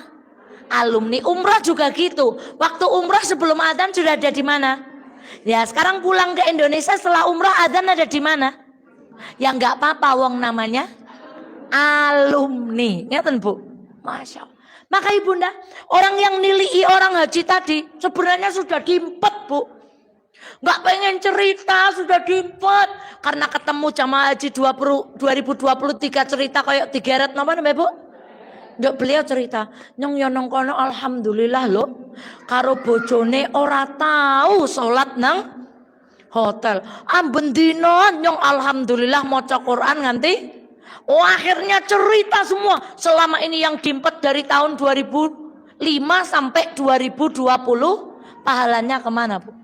Alumni. Umrah juga gitu. Waktu umrah sebelum adzan sudah ada di mana? Ya sekarang pulang ke Indonesia setelah umrah adzan ada di mana? Ya nggak apa-apa, wong namanya alumni. Ngeten Bu? Masya Allah. Maka ibunda, orang yang nilai orang haji tadi sebenarnya sudah diempet Bu. Nggak pengen cerita sudah diempet. Karena ketemu jamaah haji 2023 cerita kayak 300 apa namanya Bu? Nduk beliau cerita, nyong yonong kono alhamdulillah lo, karo bojone ora tahu salat nang hotel. Amben dino nyong alhamdulillah maca Quran nganti akhirnya cerita semua selama ini yang diempet dari tahun 2005 sampai 2020 pahalanya kemana Bu?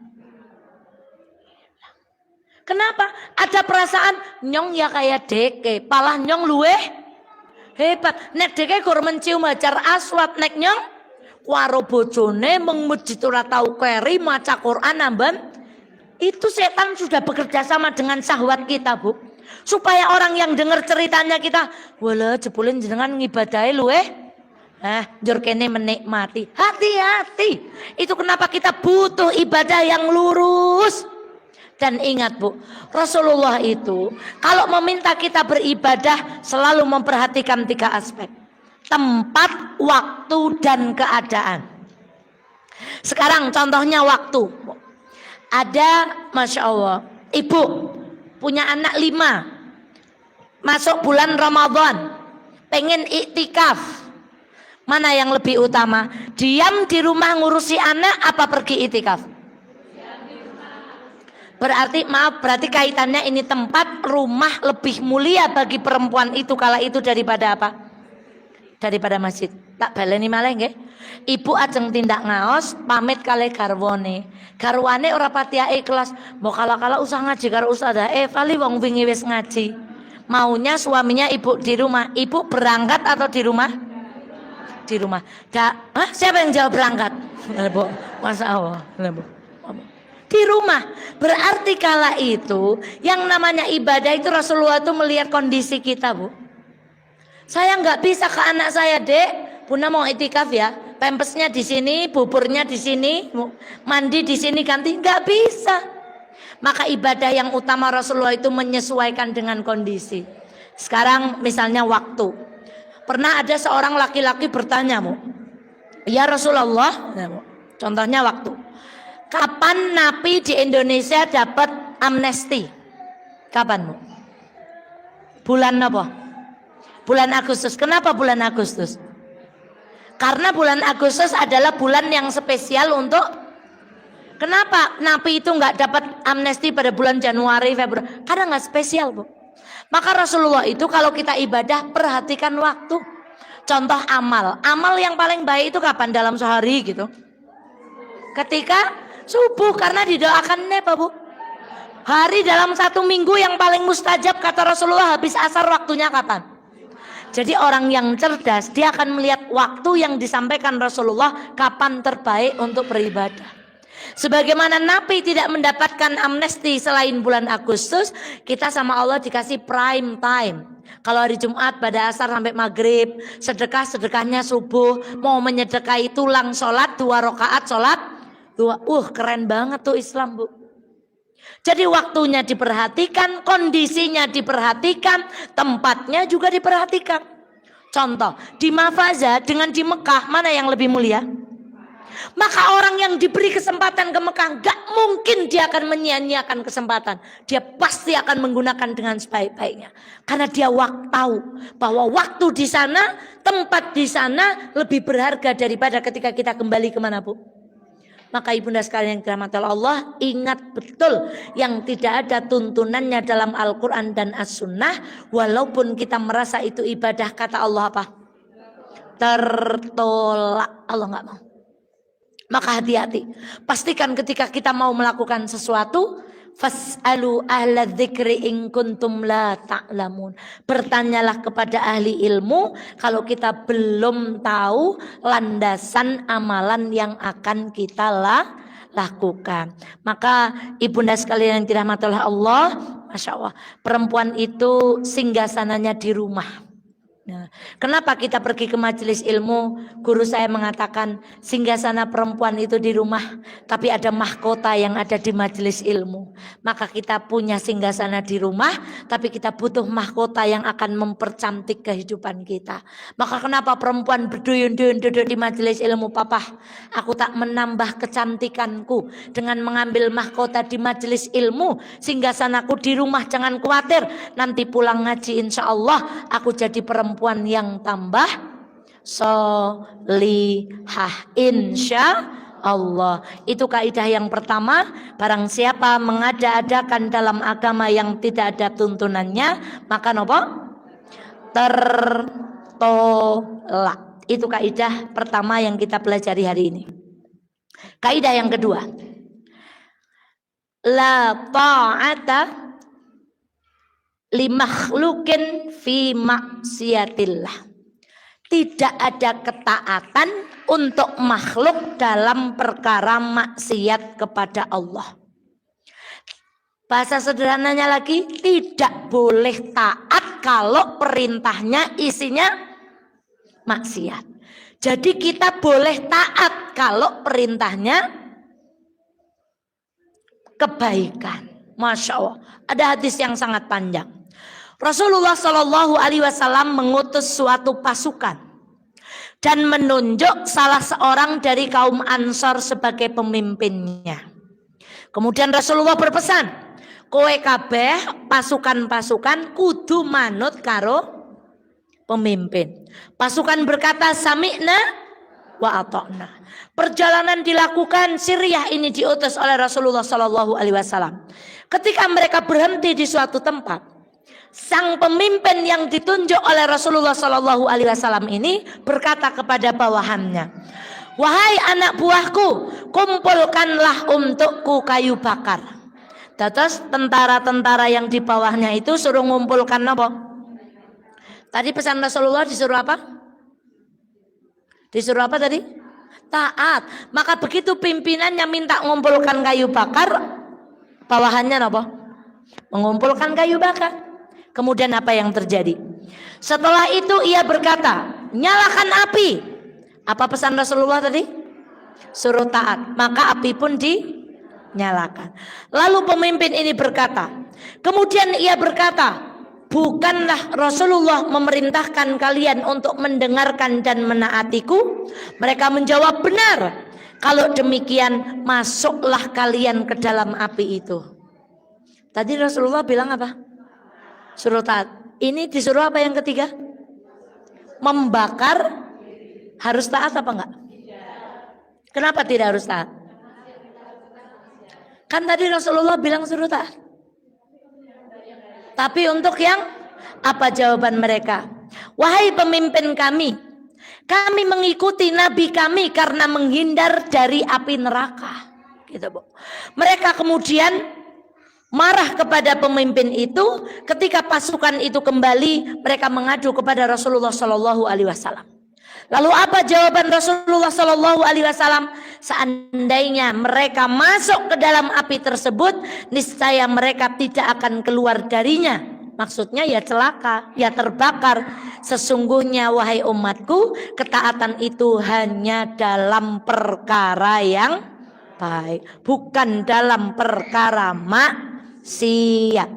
Kenapa? Ada perasaan nyong ya kayak deke, palah nyong luweh hebat. Nek deke gur mencium hajar aswad, nek nyong karo bojone meng masjid ora tau keri maca Quran amben. Itu setan sudah bekerja sama dengan syahwat kita Bu. Supaya orang yang dengar ceritanya kita, wala jebulin jenengan ngibadahi luweh njur kene menikmati. Hati-hati. Itu kenapa kita butuh ibadah yang lurus. Dan ingat Bu, Rasulullah itu kalau meminta kita beribadah selalu memperhatikan 3 aspek. Tempat, waktu, dan keadaan. Sekarang contohnya waktu. Ada Masya Allah, ibu punya anak 5, masuk bulan Ramadan, pengen iktikaf. Mana yang lebih utama? Diam di rumah ngurusi anak apa pergi iktikaf? Berarti kaitannya ini tempat, rumah lebih mulia bagi perempuan itu kala itu daripada apa? Daripada masjid. Tak baleni malah nggih. Ibu ajeng tindak ngaos pamit kali garwane. Garwane ora pati ikhlas. Mbok kala-kala usah ngaji karo ustazah. Kali wong wingi wis ngaji. Maunya suaminya ibu di rumah. Ibu berangkat atau di rumah? Di rumah. Siapa yang jawab berangkat? Bu, Masya Allah. Bu. Di rumah. Berarti kala itu yang namanya ibadah itu Rasulullah itu melihat kondisi kita Bu. Saya nggak bisa ke anak saya, Dek, Bunda mau itikaf ya, pampasnya di sini, buburnya di sini, mandi di sini ganti, nggak bisa. Maka ibadah yang utama Rasulullah itu menyesuaikan dengan kondisi. Sekarang misalnya waktu. Pernah ada seorang laki-laki bertanya, Bu, ya Rasulullah, contohnya waktu. Kapan napi di Indonesia dapat amnesti? Kapan Bu? Bulan apa? Bulan Agustus. Kenapa bulan Agustus? Karena bulan Agustus adalah bulan yang spesial untuk kenapa napi itu nggak dapat amnesti pada bulan Januari, Februari? Karena nggak spesial Bu. Maka Rasulullah itu kalau kita ibadah perhatikan waktu. Contoh amal. Amal yang paling baik itu kapan dalam sehari gitu? Ketika subuh karena didoakannya apa Bu? Hari dalam 1 minggu yang paling mustajab kata Rasulullah habis asar waktunya kapan? Jadi orang yang cerdas dia akan melihat waktu yang disampaikan Rasulullah kapan terbaik untuk beribadah. Sebagaimana napi tidak mendapatkan amnesti selain bulan Agustus, kita sama Allah dikasih prime time. Kalau hari Jumat pada asar sampai maghrib, sedekahnya subuh, mau menyedekahi tulang sholat 2 rakaat sholat 2. Keren banget tuh Islam Bu. Jadi waktunya diperhatikan, kondisinya diperhatikan, tempatnya juga diperhatikan. Contoh, di Mafazah dengan di Mekah mana yang lebih mulia? Maka orang yang diberi kesempatan ke Mekah gak mungkin dia akan menyia-nyiakan kesempatan. Dia pasti akan menggunakan dengan sebaik-baiknya. Karena dia tahu bahwa waktu di sana, tempat di sana lebih berharga daripada ketika kita kembali kemana Bu? Maka ibunda sekalian yang dirahmati Allah, ingat betul yang tidak ada tuntunannya dalam Al-Quran dan As-Sunnah. Walaupun kita merasa itu ibadah, kata Allah apa? Tertolak. Allah gak mau. Maka hati-hati. Pastikan ketika kita mau melakukan sesuatu, Fas'alu ahla dzikri in kuntum la ta'lamun. Bertanyalah kepada ahli ilmu kalau kita belum tahu landasan amalan yang akan kita lakukan. Maka ibunda sekalian yang dirahmati oleh Allah, Masya Allah, perempuan itu singgasananya di rumah. Nah, kenapa kita pergi ke majelis ilmu? Guru saya mengatakan singgasana perempuan itu di rumah, tapi ada mahkota yang ada di majelis ilmu. Maka kita punya singgasana di rumah, tapi kita butuh mahkota yang akan mempercantik kehidupan kita. Maka kenapa perempuan berduyun-duyun duduk di majelis ilmu? Papa, aku tak menambah kecantikanku dengan mengambil mahkota di majelis ilmu. Singgasanaku di rumah, jangan khawatir. Nanti pulang ngaji insya Allah aku jadi perempuan yang tambah solihah insya Allah. Itu kaidah yang pertama. Barang siapa mengada-adakan dalam agama yang tidak ada tuntunannya, maka nopo tertolak. Itu kaidah pertama yang kita pelajari hari ini. Kaidah yang kedua, la ta'ata li makhlukin fi maksiatillah. Tidak ada ketaatan untuk makhluk dalam perkara maksiat kepada Allah. Bahasa sederhananya lagi, tidak boleh taat kalau perintahnya isinya maksiat. Jadi kita boleh taat kalau perintahnya kebaikan. Masya Allah, ada hadis yang sangat panjang. Rasulullah Shallallahu Alaihi Wasallam mengutus suatu pasukan dan menunjuk salah seorang dari kaum Ansor sebagai pemimpinnya. Kemudian Rasulullah berpesan, kowe kabeh pasukan-pasukan kudu manut karo pemimpin. Pasukan berkata sami'na wa ata'na. Perjalanan dilakukan, Siriah ini diutus oleh Rasulullah Shallallahu Alaihi Wasallam. Ketika mereka berhenti di suatu tempat, sang pemimpin yang ditunjuk oleh Rasulullah Shallallahu Alaihi Wasallam ini berkata kepada bawahannya, wahai anak buahku, kumpulkanlah untukku kayu bakar. Terus tentara-tentara yang di bawahnya itu suruh ngumpulkan apa? Tadi pesan Rasulullah disuruh apa? Disuruh apa tadi? Taat. Maka begitu pimpinannya minta ngumpulkan kayu bakar, bawahannya apa? Mengumpulkan kayu bakar. Kemudian apa yang terjadi? Setelah itu ia berkata, nyalakan api. Apa pesan Rasulullah tadi? Suruh taat. Maka api pun dinyalakan. Lalu pemimpin ini berkata, kemudian ia berkata, bukanlah Rasulullah memerintahkan kalian untuk mendengarkan dan menaatiku? Mereka menjawab, benar. Kalau demikian, masuklah kalian ke dalam api itu. Tadi Rasulullah bilang apa? Suruh taat. Ini disuruh apa yang ketiga? Membakar. Harus taat apa enggak? Kenapa tidak harus taat? Kan tadi Rasulullah bilang suruh taat. Tapi untuk yang apa jawaban mereka? Wahai pemimpin kami, kami mengikuti Nabi kami karena menghindar dari api neraka. Gitu, Bu. Mereka kemudian marah kepada pemimpin itu. Ketika pasukan itu kembali, mereka mengadu kepada Rasulullah Shallallahu Alaihi Wasallam. Lalu apa jawaban Rasulullah Shallallahu Alaihi Wasallam? Seandainya mereka masuk ke dalam api tersebut, niscaya mereka tidak akan keluar darinya. Maksudnya ya celaka, ya terbakar. Sesungguhnya wahai umatku, ketaatan itu hanya dalam perkara yang baik, bukan dalam perkara maksiat.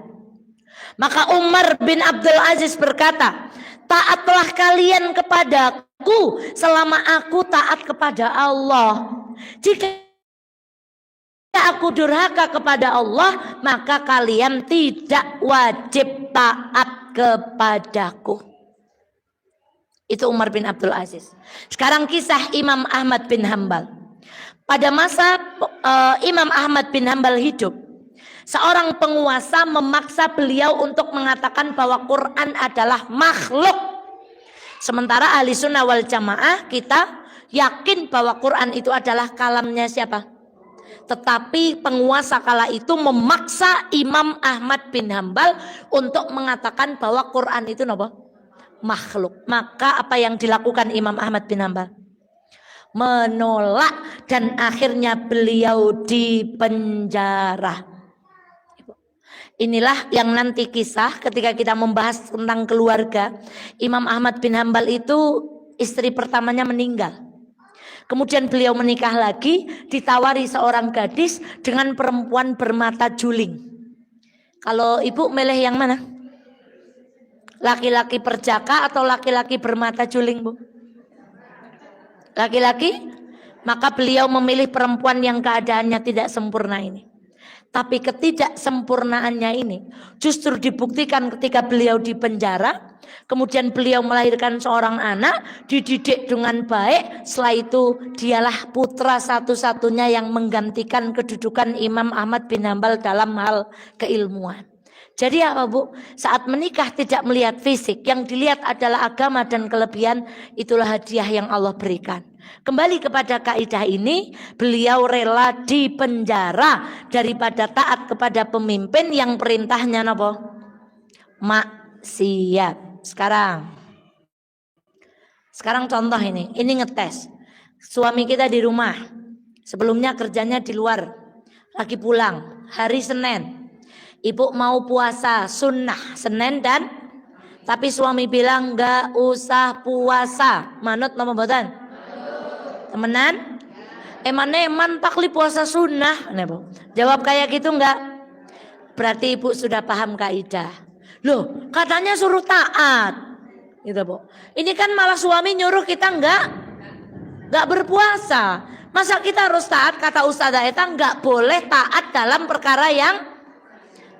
Maka Umar bin Abdul Aziz berkata, taatlah kalian kepadaku selama aku taat kepada Allah. Jika aku durhaka kepada Allah, maka kalian tidak wajib taat kepadaku. Itu Umar bin Abdul Aziz. Sekarang kisah Imam Ahmad bin Hambal. Pada masa Imam Ahmad bin Hambal hidup, seorang penguasa memaksa beliau untuk mengatakan bahwa Quran adalah makhluk. Sementara ahli sunnah wal jamaah kita yakin bahwa Quran itu adalah kalamnya siapa? Tetapi penguasa kala itu memaksa Imam Ahmad bin Hambal untuk mengatakan bahwa Quran itu apa? Makhluk. Maka apa yang dilakukan Imam Ahmad bin Hambal? Menolak, dan akhirnya beliau dipenjara. Inilah yang nanti kisah ketika kita membahas tentang keluarga. Imam Ahmad bin Hambal itu istri pertamanya meninggal. Kemudian beliau menikah lagi, ditawari seorang gadis dengan perempuan bermata juling. Kalau ibu milih yang mana? Laki-laki perjaka atau laki-laki bermata juling, Bu? Laki-laki? Maka beliau memilih perempuan yang keadaannya tidak sempurna ini. Tapi ketidaksempurnaannya ini justru dibuktikan ketika beliau di penjara. Kemudian beliau melahirkan seorang anak, dididik dengan baik. Setelah itu dialah putra satu-satunya yang menggantikan kedudukan Imam Ahmad bin Hambal dalam hal keilmuan. Jadi apa, Bu? Saat menikah tidak melihat fisik, yang dilihat adalah agama dan kelebihan. Itulah hadiah yang Allah berikan. Kembali kepada kaidah ini, beliau rela dipenjara daripada taat kepada pemimpin yang perintahnya apa? Maksiat. Sekarang contoh ini ngetes. Suami kita di rumah, sebelumnya kerjanya di luar, lagi pulang hari Senin. Ibu mau puasa sunnah Senin dan, tapi suami bilang nggak usah puasa. Manut nama mboten? Temenan? Eman takli puasa sunnah. Jawab kayak gitu enggak? Berarti ibu sudah paham kaidah. Loh, katanya suruh taat. Gitu, Bu. Ini kan malah suami nyuruh kita enggak berpuasa. Masa kita harus taat? Kata Ustazah Eta enggak boleh taat dalam perkara yang.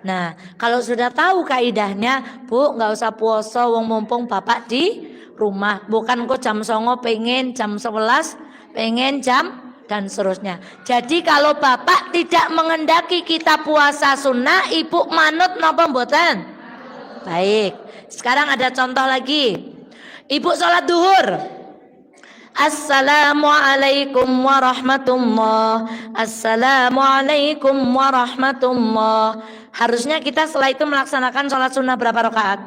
Nah, kalau sudah tahu kaidahnya, Bu, enggak usah puasa wong mumpung bapak di rumah. Bukan kok jam 09.00 pengen, jam 11 pengen, jam dan seterusnya. Jadi kalau bapak tidak mengendaki kita puasa sunnah, ibu manut napa mboten? Baik. Sekarang ada contoh lagi. Ibu sholat duhur. Assalamualaikum warahmatullah. Assalamualaikum warahmatullah. Harusnya kita setelah itu melaksanakan sholat sunnah berapa rakaat?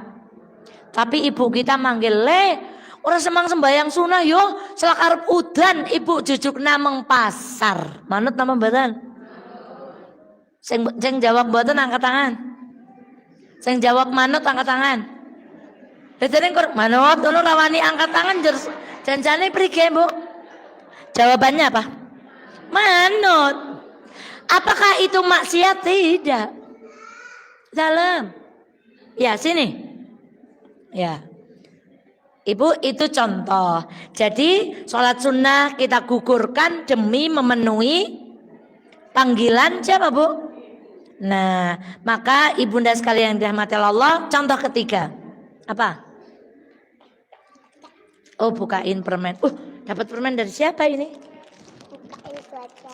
Tapi ibu kita manggil orang semang sembayang sunnah yo, selak arep udan ibu jujukna meng pasar. Manut nama mboten? Sing jawab mboten angkat tangan. Sing jawab manut angkat tangan. Dene kok manut ngono rawani angkat tangan janjane prige, Bu? Jawabannya apa? Manut. Apakah itu maksiat? Tidak. Dalam. Ya, sini. Ya. Ibu, itu contoh. Jadi sholat sunnah kita gugurkan demi memenuhi panggilan siapa, Bu? Nah, maka ibunda sekalian yang dirahmati Allah, contoh ketiga. Apa? Oh, bukain permen. Dapat permen dari siapa ini?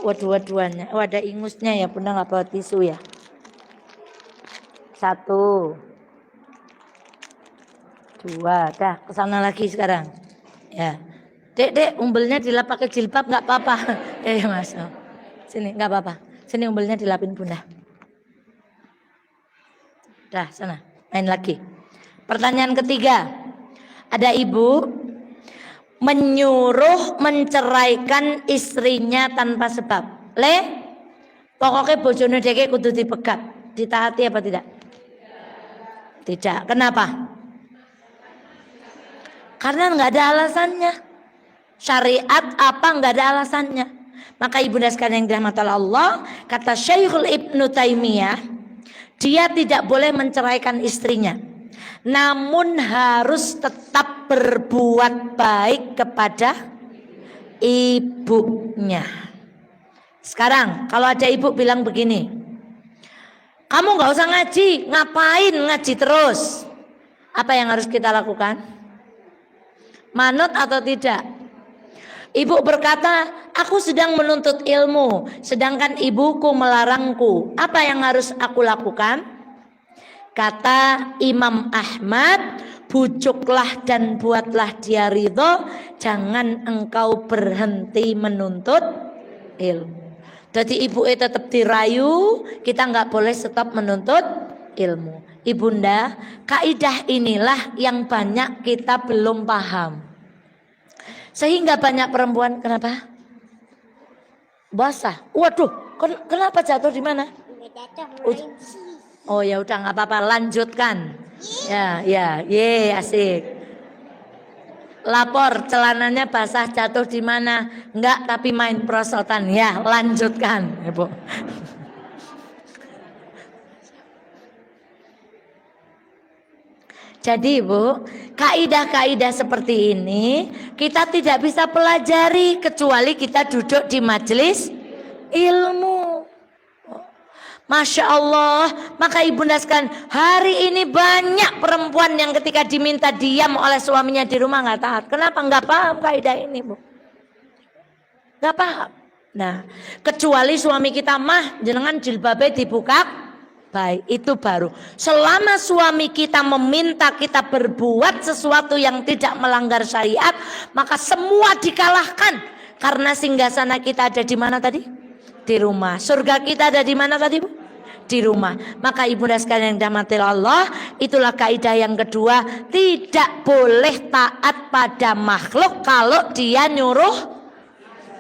Waduh-waduannya. Oh, ada ingusnya ya, Bunda nggak bawa tisu ya. 1, 2, dah kesana lagi sekarang. Ya, dek, umbelnya dilap pakai jilbab nggak apa-apa. Mas, sini nggak apa-apa. Sini umbelnya dilapin Bunda. Dah sana, main lagi. Pertanyaan ketiga, ada ibu menyuruh menceraikan istrinya tanpa sebab. Pokoknya bojone dheke kudu dipegat. Ditaati apa tidak? Tidak. Kenapa? Karena nggak ada alasannya. Syariat apa nggak ada alasannya. Maka ibunda sekalian yang dirahmati Allah, kata Syekhul Ibnu Taimiyah, dia tidak boleh menceraikan istrinya, namun harus tetap berbuat baik kepada ibunya. Sekarang kalau ada ibu bilang begini, kamu nggak usah ngaji, ngapain ngaji terus? Apa yang harus kita lakukan? Manut atau tidak? Ibu berkata, aku sedang menuntut ilmu, sedangkan ibuku melarangku. Apa yang harus aku lakukan? Kata Imam Ahmad, bujuklah dan buatlah dia ridho, jangan engkau berhenti menuntut ilmu. Jadi ibu tetap dirayu, kita nggak boleh stop menuntut ilmu. Ibunda, kaidah inilah yang banyak kita belum paham. Sehingga banyak perempuan kenapa? Basah. Waduh, kenapa jatuh di mana? Oh ya udah nggak apa-apa, lanjutkan. Ya, asik. Lapor celananya basah jatuh di mana? Enggak, tapi main prosotan. Ya, lanjutkan, Ibu. Jadi Ibu, kaidah-kaidah seperti ini kita tidak bisa pelajari kecuali kita duduk di majelis ilmu. Masya Allah, maka ibunda sekalian, hari ini banyak perempuan yang ketika diminta diam oleh suaminya di rumah nggak taat. Kenapa? Nggak paham kaidah ini, Bu. Nggak paham. Nah, kecuali suami kita mah jenengan jilbabnya dibuka, baik, itu baru. Selama suami kita meminta kita berbuat sesuatu yang tidak melanggar syariat, maka semua dikalahkan. Karena singgasana kita ada di mana tadi? Di rumah. Surga kita ada di mana tadi, Bu? Di rumah. Maka ibunda sekalian yang dirahmati Allah, itulah kaidah yang kedua, tidak boleh taat pada makhluk kalau dia nyuruh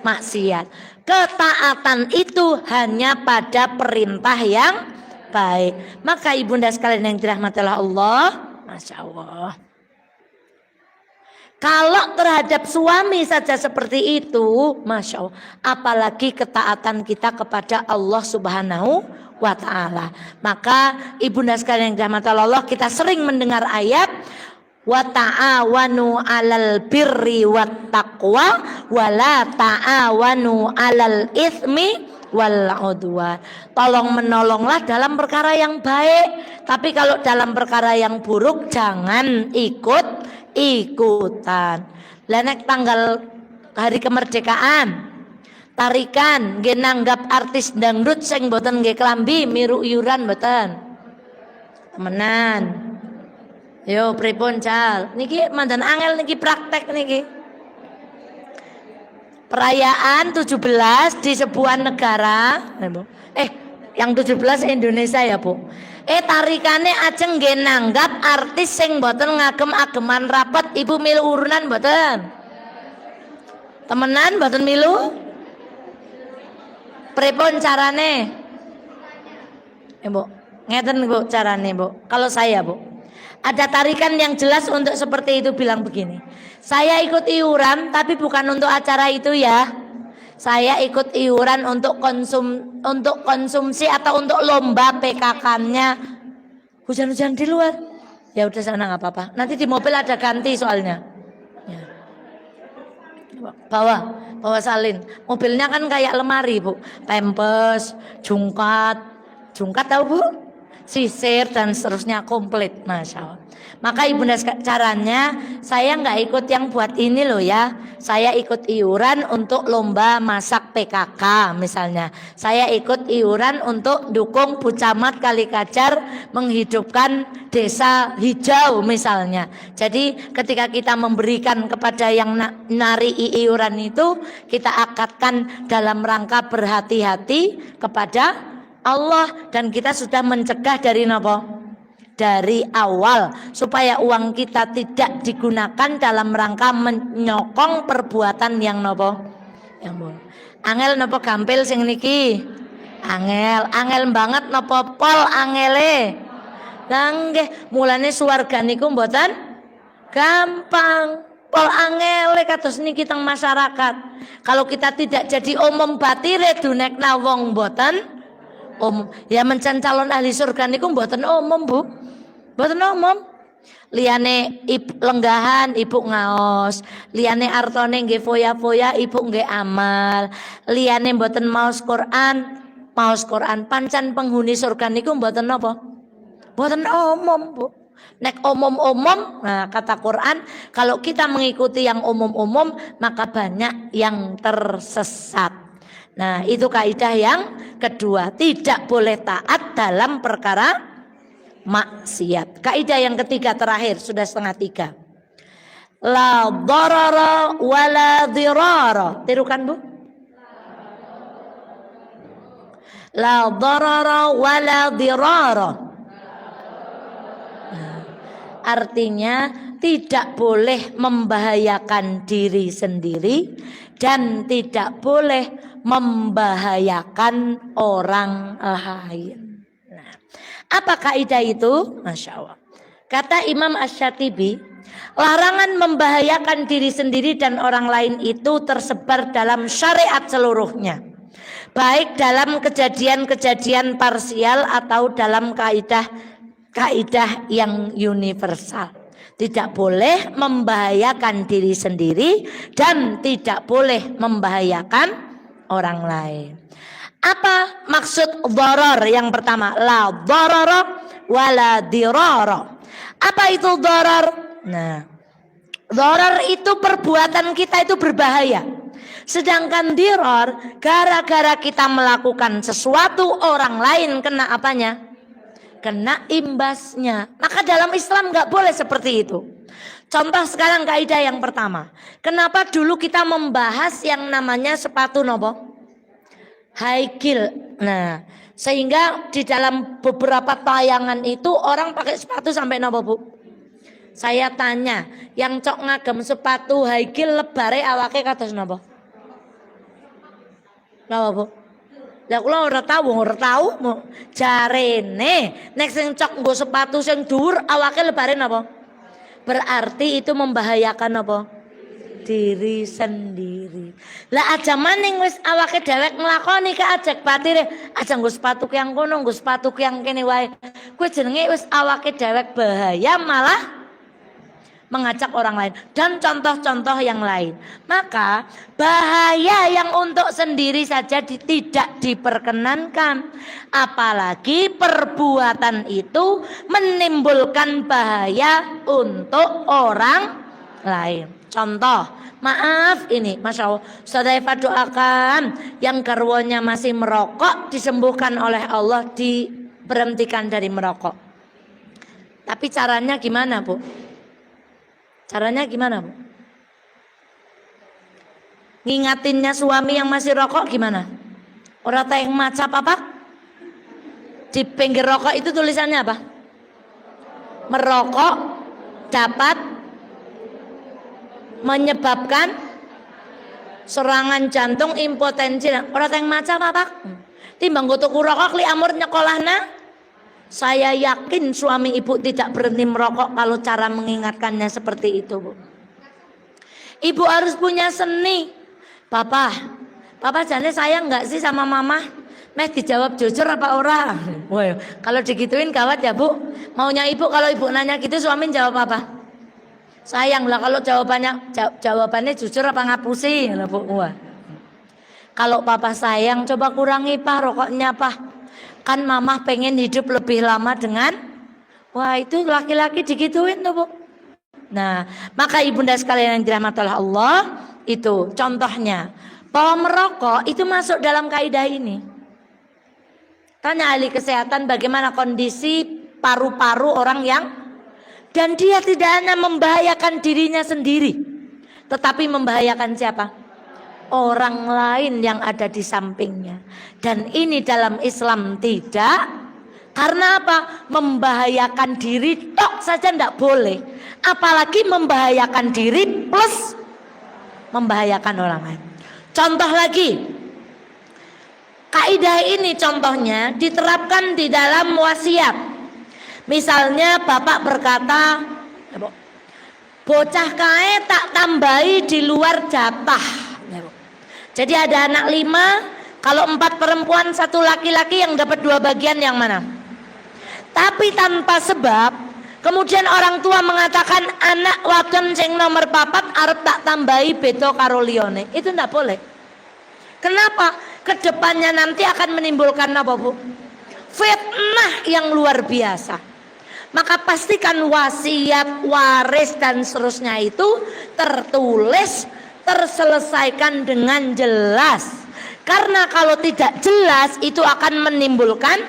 maksiat. Ketaatan itu hanya pada perintah yang baik. Maka ibunda sekalian yang dirahmati Allah, Masya Allah, kalau terhadap suami saja seperti itu, Masya Allah, apalagi ketaatan kita kepada Allah Subhanahu wa Ta'ala. Maka ibunda sekalian yang dirahmati Allah, kita sering mendengar ayat wa ta'awanu 'alal birri wat taqwa wa la ta'awanu 'alal itsmi wal udwan. Tolong menolonglah dalam perkara yang baik, tapi kalau dalam perkara yang buruk jangan ikutan. Lenek tanggal hari kemerdekaan tarikan nggih nanggap artis dangdut sing mboten nggih klambi miru iuran mboten. Temenan. Yo pripun cal? Niki mandan angel niki praktek niki. Perayaan 17 di sebuah negara. Yang 17 Indonesia ya, Bu. Tarikane ajeng nggih nanggap artis sing mboten ngagem-ageman rapat, Ibu milu urunan mboten? Temenan mboten milu? Pripun carane? Bu, ngeten Bu carane, Bu. Kalau saya, Bu, ada tarikan yang jelas untuk seperti itu, bilang begini. Saya ikut iuran tapi bukan untuk acara itu ya. Saya ikut iuran untuk konsumsi atau untuk lomba PKK-nya. Hujan-hujan di luar. Ya udah sana nggak apa-apa. Nanti di mobil ada ganti soalnya. Ya. Bawa salin. Mobilnya kan kayak lemari, Bu. Pampers, jungkat tahu, Bu? Sisir dan seterusnya komplit, Masya Allah. Maka ibunda caranya saya nggak ikut yang buat ini loh ya. Saya ikut iuran untuk lomba masak PKK misalnya. Saya ikut iuran untuk dukung Bu Camat Kalikajar menghidupkan desa hijau misalnya. Jadi ketika kita memberikan kepada yang nari iuran itu, kita akadkan dalam rangka berhati-hati kepada Allah, dan kita sudah mencegah dari nopo? Dari awal supaya uang kita tidak digunakan dalam rangka menyokong perbuatan yang nopo? Yang boleh. Angel nopo gampil sing niki? Angel banget nopo pol angele. Lah nggih, mulane swarga niku mboten gampang. Pol angele kados niki teng masyarakat. Kalau kita tidak jadi umum batire dunekna wong mboten ya mencen calon ahli surga niku mboten umum, Bu. Mboten umum. Liyane lenggahan ibu ngaos, liyane artone nggih foya-foya ibu nggih amal, liyane mboten maos Quran pancen penghuni surga niku mboten napa? Mboten umum, Bu. Nek umum-umum, nah kata Quran, kalau kita mengikuti yang umum-umum maka banyak yang tersesat. Nah itu kaidah yang kedua, tidak boleh taat dalam perkara maksiat. Kaidah yang ketiga terakhir, sudah 2:30. La dharara wala dhirara. Tirukan, Bu. La darara wala dirara. Artinya tidak boleh membahayakan diri sendiri dan tidak boleh membahayakan orang lain. Nah, apa kaidah itu? Masya Allah. Kata Imam Asy-Syatibi, larangan membahayakan diri sendiri dan orang lain itu tersebar dalam syariat seluruhnya, baik dalam kejadian-kejadian parsial atau dalam kaidah yang universal. Tidak boleh membahayakan diri sendiri dan tidak boleh membahayakan orang lain. Apa maksud dharar yang pertama? La dharara wala dirara. Apa itu dharar? Nah, dharar itu perbuatan kita itu berbahaya. Sedangkan dirar, gara-gara kita melakukan sesuatu orang lain kena apanya? Kena imbasnya. Maka dalam Islam nggak boleh seperti itu. Contoh sekarang kaidah yang pertama. Kenapa dulu kita membahas yang namanya sepatu nopo? High heel. Nah, sehingga di dalam beberapa tayangan itu orang pakai sepatu sampai nopo, Bu? Saya tanya, yang cok ngagem sepatu high heel lebare awake kados nopo? Napa, Bu? Lah kula ora tahu jarene nek sing cok nggo sepatu sing dhuwur awake lebare napa? Berarti itu membahayakan apa? Diri sendiri. Lah aja maning wis awake dhewek nglakoni keajak batire, aja nggo sepatu yang kono, nggo sepatu yang kene wae. Kuwi jenenge wis awake dhewek bahaya malah mengajak orang lain dan contoh-contoh yang lain. Maka bahaya yang untuk sendiri saja tidak diperkenankan, apalagi perbuatan itu menimbulkan bahaya untuk orang lain. Contoh, maaf ini, Masya Allah, Ustaz Eva doakan yang garwonya masih merokok disembuhkan oleh Allah, diberhentikan dari merokok. Tapi caranya gimana, Bu? Caranya gimana, Bu? Ngingatinnya suami yang masih rokok gimana? Orang yang macap apa? Di pinggir rokok itu tulisannya apa? Merokok dapat menyebabkan serangan jantung, impotensi. Orang yang macap apa? Timbang tuku rokok li amur nyekolahna. Saya yakin suami ibu tidak berhenti merokok kalau cara mengingatkannya seperti itu, Bu. Ibu harus punya seni. Papa jane sayang nggak sih sama mama? Meh dijawab jujur apa ora? Wah, kalau digituin gawat ya, Bu. Maunya ibu kalau ibu nanya gitu suami jawab apa? Sayang lah. Kalau jawabannya jujur apa ngapusi? Bu. Wah. Kalau papa sayang coba kurangi Pak rokoknya Pak. Kan mama pengen hidup lebih lama dengan, wah itu laki-laki digituin tuh, Bu. Nah, maka ibunda sekalian yang dirahmati Allah, itu contohnya bahwa merokok itu masuk dalam kaidah ini. Tanya ahli kesehatan bagaimana kondisi paru-paru orang yang, dan dia tidak hanya membahayakan dirinya sendiri, tetapi membahayakan siapa? Orang lain yang ada di sampingnya. Dan ini dalam Islam tidak. Karena apa? Membahayakan diri tok saja tidak boleh, apalagi membahayakan diri plus membahayakan orang lain. Contoh lagi, kaidah ini contohnya diterapkan di dalam wasiat. Misalnya bapak berkata, bocah kae tak tambahi di luar jatah. Jadi ada anak 5, kalau 4 perempuan 1 laki-laki, yang dapat 2 bagian yang mana? Tapi tanpa sebab, kemudian orang tua mengatakan anak wadon sing nomor 4 arep tak tambahi beto karo liyane. Itu enggak boleh. Kenapa? Kedepannya nanti akan menimbulkan apa, Bu? Fitnah yang luar biasa. Maka pastikan wasiat, waris dan seterusnya itu tertulis, terselesaikan dengan jelas. Karena kalau tidak jelas itu akan menimbulkan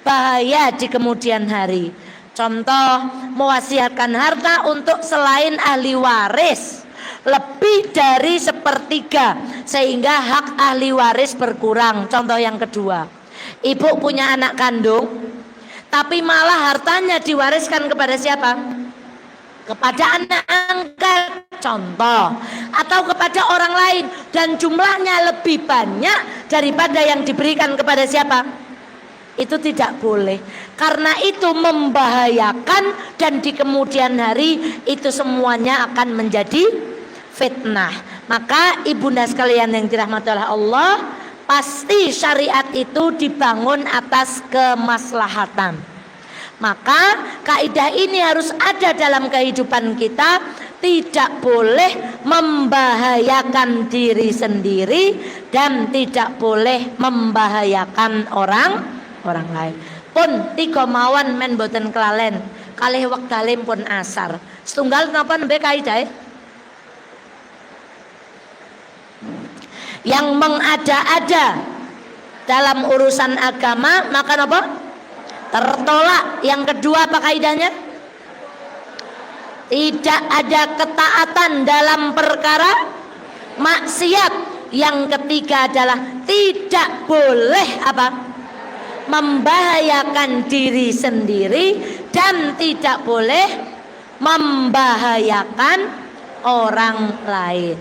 bahaya di kemudian hari. Contoh, mewasiatkan harta untuk selain ahli waris lebih dari 1/3 sehingga hak ahli waris berkurang. Contoh yang kedua, Ibu punya anak kandung, tapi malah hartanya diwariskan kepada siapa? Kepada anak angkat, contoh, atau kepada orang lain, dan jumlahnya lebih banyak daripada yang diberikan kepada siapa? Itu tidak boleh, karena itu membahayakan, dan di kemudian hari itu semuanya akan menjadi fitnah. Maka ibunda sekalian yang dirahmati oleh Allah, pasti syariat itu dibangun atas kemaslahatan. Maka kaidah ini harus ada dalam kehidupan kita, tidak boleh membahayakan diri sendiri dan tidak boleh membahayakan orang lain. Pun tiga mawon men boten kelalen, kalih wekdalim pun asar. Setunggal napa nembe kaidah? Yang mengada-ada dalam urusan agama maka apa? Tertolak. Yang kedua apa kaidahnya? Tidak ada ketaatan dalam perkara maksiat. Yang ketiga adalah tidak boleh apa? Membahayakan diri sendiri dan tidak boleh membahayakan orang lain.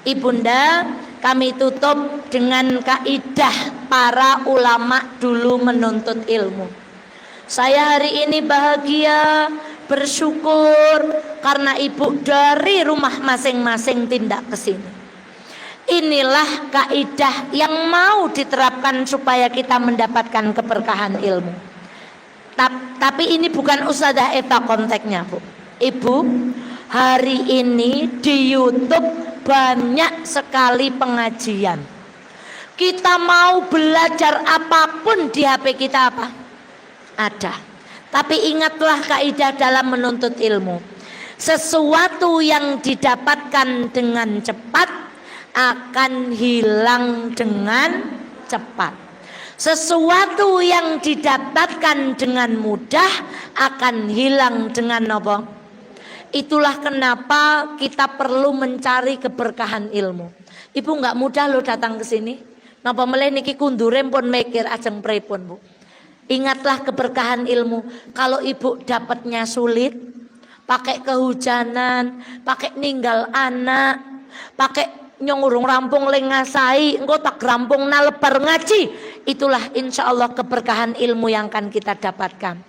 Ibunda, kami tutup dengan kaidah para ulama dulu menuntut ilmu. Saya hari ini bahagia, bersyukur karena ibu dari rumah masing-masing tindak ke sini. Inilah kaidah yang mau diterapkan supaya kita mendapatkan keberkahan ilmu. Tapi ini bukan Ustazah Eta konteksnya, Bu. Ibu, hari ini di YouTube banyak sekali pengajian. Kita mau belajar apapun di HP kita apa? Ada. Tapi ingatlah kaidah dalam menuntut ilmu. Sesuatu yang didapatkan dengan cepat akan hilang dengan cepat. Sesuatu yang didapatkan dengan mudah akan hilang dengan apa? Itulah kenapa kita perlu mencari keberkahan ilmu. Ibu nggak mudah loh datang ke sini. Napa meleh niki kundure pun mikir ajeng pripun, Bu. Ingatlah keberkahan ilmu. Kalau ibu dapatnya sulit, pakai kehujanan, pakai ninggal anak, pakai nyongurung rampung lengasai, engko tak rampung nalebar ngaji, itulah insya Allah keberkahan ilmu yang akan kita dapatkan.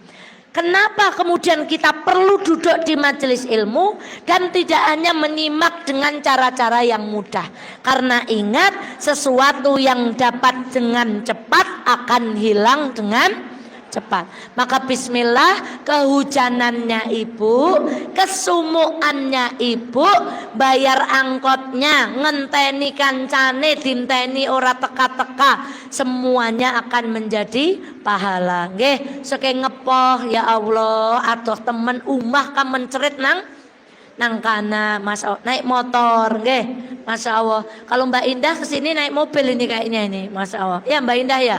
Kenapa kemudian kita perlu duduk di majelis ilmu dan tidak hanya menyimak dengan cara-cara yang mudah? Karena ingat, sesuatu yang dapat dengan cepat akan hilang dengan cepat. Maka bismillah, kehujanannya ibu, kesumuannya ibu, bayar angkotnya, ngenteni kancane, dinteni ora teka-teka, semuanya akan menjadi pahala. Nggih, seke ngepoh ya Allah, aduh temen umah ka mencerit nang kana, Mas naik motor, nggih, Masya Allah. Kalau Mbak Indah kesini naik mobil ini kayaknya ini, Masya Allah. Ya Mbak Indah ya.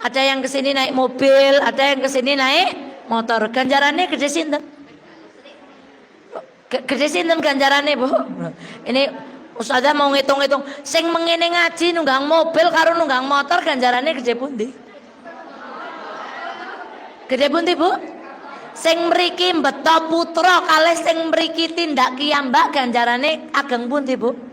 Ada yang kesini naik mobil, ada yang kesini naik motor. Ganjarannya gede sinten? Gede sinten ganjarannya, Bu? Ini Ustazah mau ngitung-ngitung. Sing mengene ngaji nunggang mobil karo nunggang motor ganjarannya gede pundi? Gede pundi, Bu? Sing mriki mbeta putra kalih sing mriki tindak kiyambak ganjarannya ageng pundi, Bu?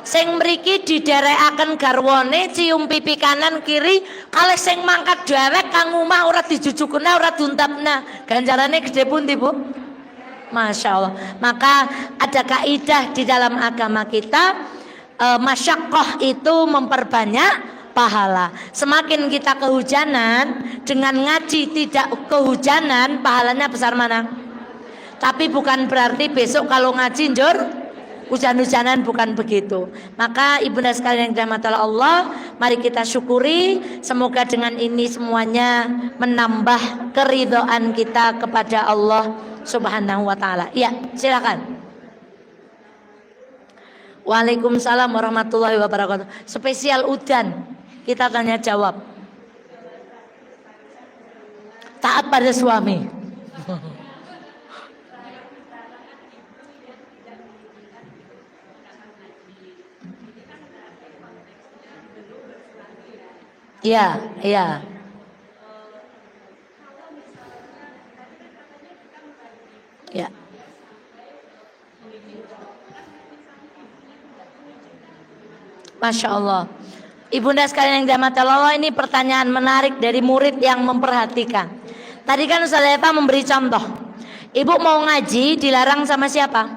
Sing mriki diderekaken garwane cium pipi kanan kiri, kalih sing mangkat dewek kang omah ora dijujukna ora diuntapna, ganjarane gede pundi, Bu? Masya Allah. Maka ada kaidah di dalam agama kita, masyaqqah itu memperbanyak pahala. Semakin kita kehujanan, dengan ngaji tidak kehujanan, pahalanya besar mana? Tapi bukan berarti besok kalau ngaji njur hujan-hujanan, bukan begitu. Maka ibunda sekalian yang dirahmati Allah, mari kita syukuri. Semoga dengan ini semuanya menambah keridhaan kita kepada Allah Subhanahu wa taala. Ya, silakan. Waalaikumsalam warahmatullahi wabarakatuh. Spesial udan, kita tanya jawab. Taat pada suami. Ya, ya. Ya. Masya Allah. Ibunda sekalian yang dirahmati Allah, ini pertanyaan menarik dari murid yang memperhatikan. Tadi kan Ustaz Eva memberi contoh. Ibu mau ngaji dilarang sama siapa?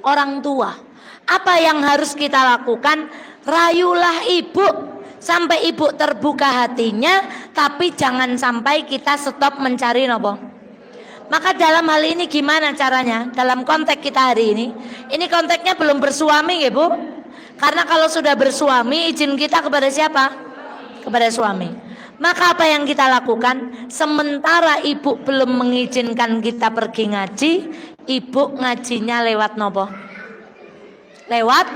Orang tua. Apa yang harus kita lakukan? Rayulah ibu sampai ibu terbuka hatinya, tapi jangan sampai kita stop mencari nopo. Maka dalam hal ini gimana caranya? Dalam konteks kita hari ini konteksnya belum bersuami ya Bu. Karena kalau sudah bersuami, izin kita kepada siapa? Kepada suami. Maka apa yang kita lakukan? Sementara ibu belum mengizinkan kita pergi ngaji, ibu ngajinya lewat nopo? Lewat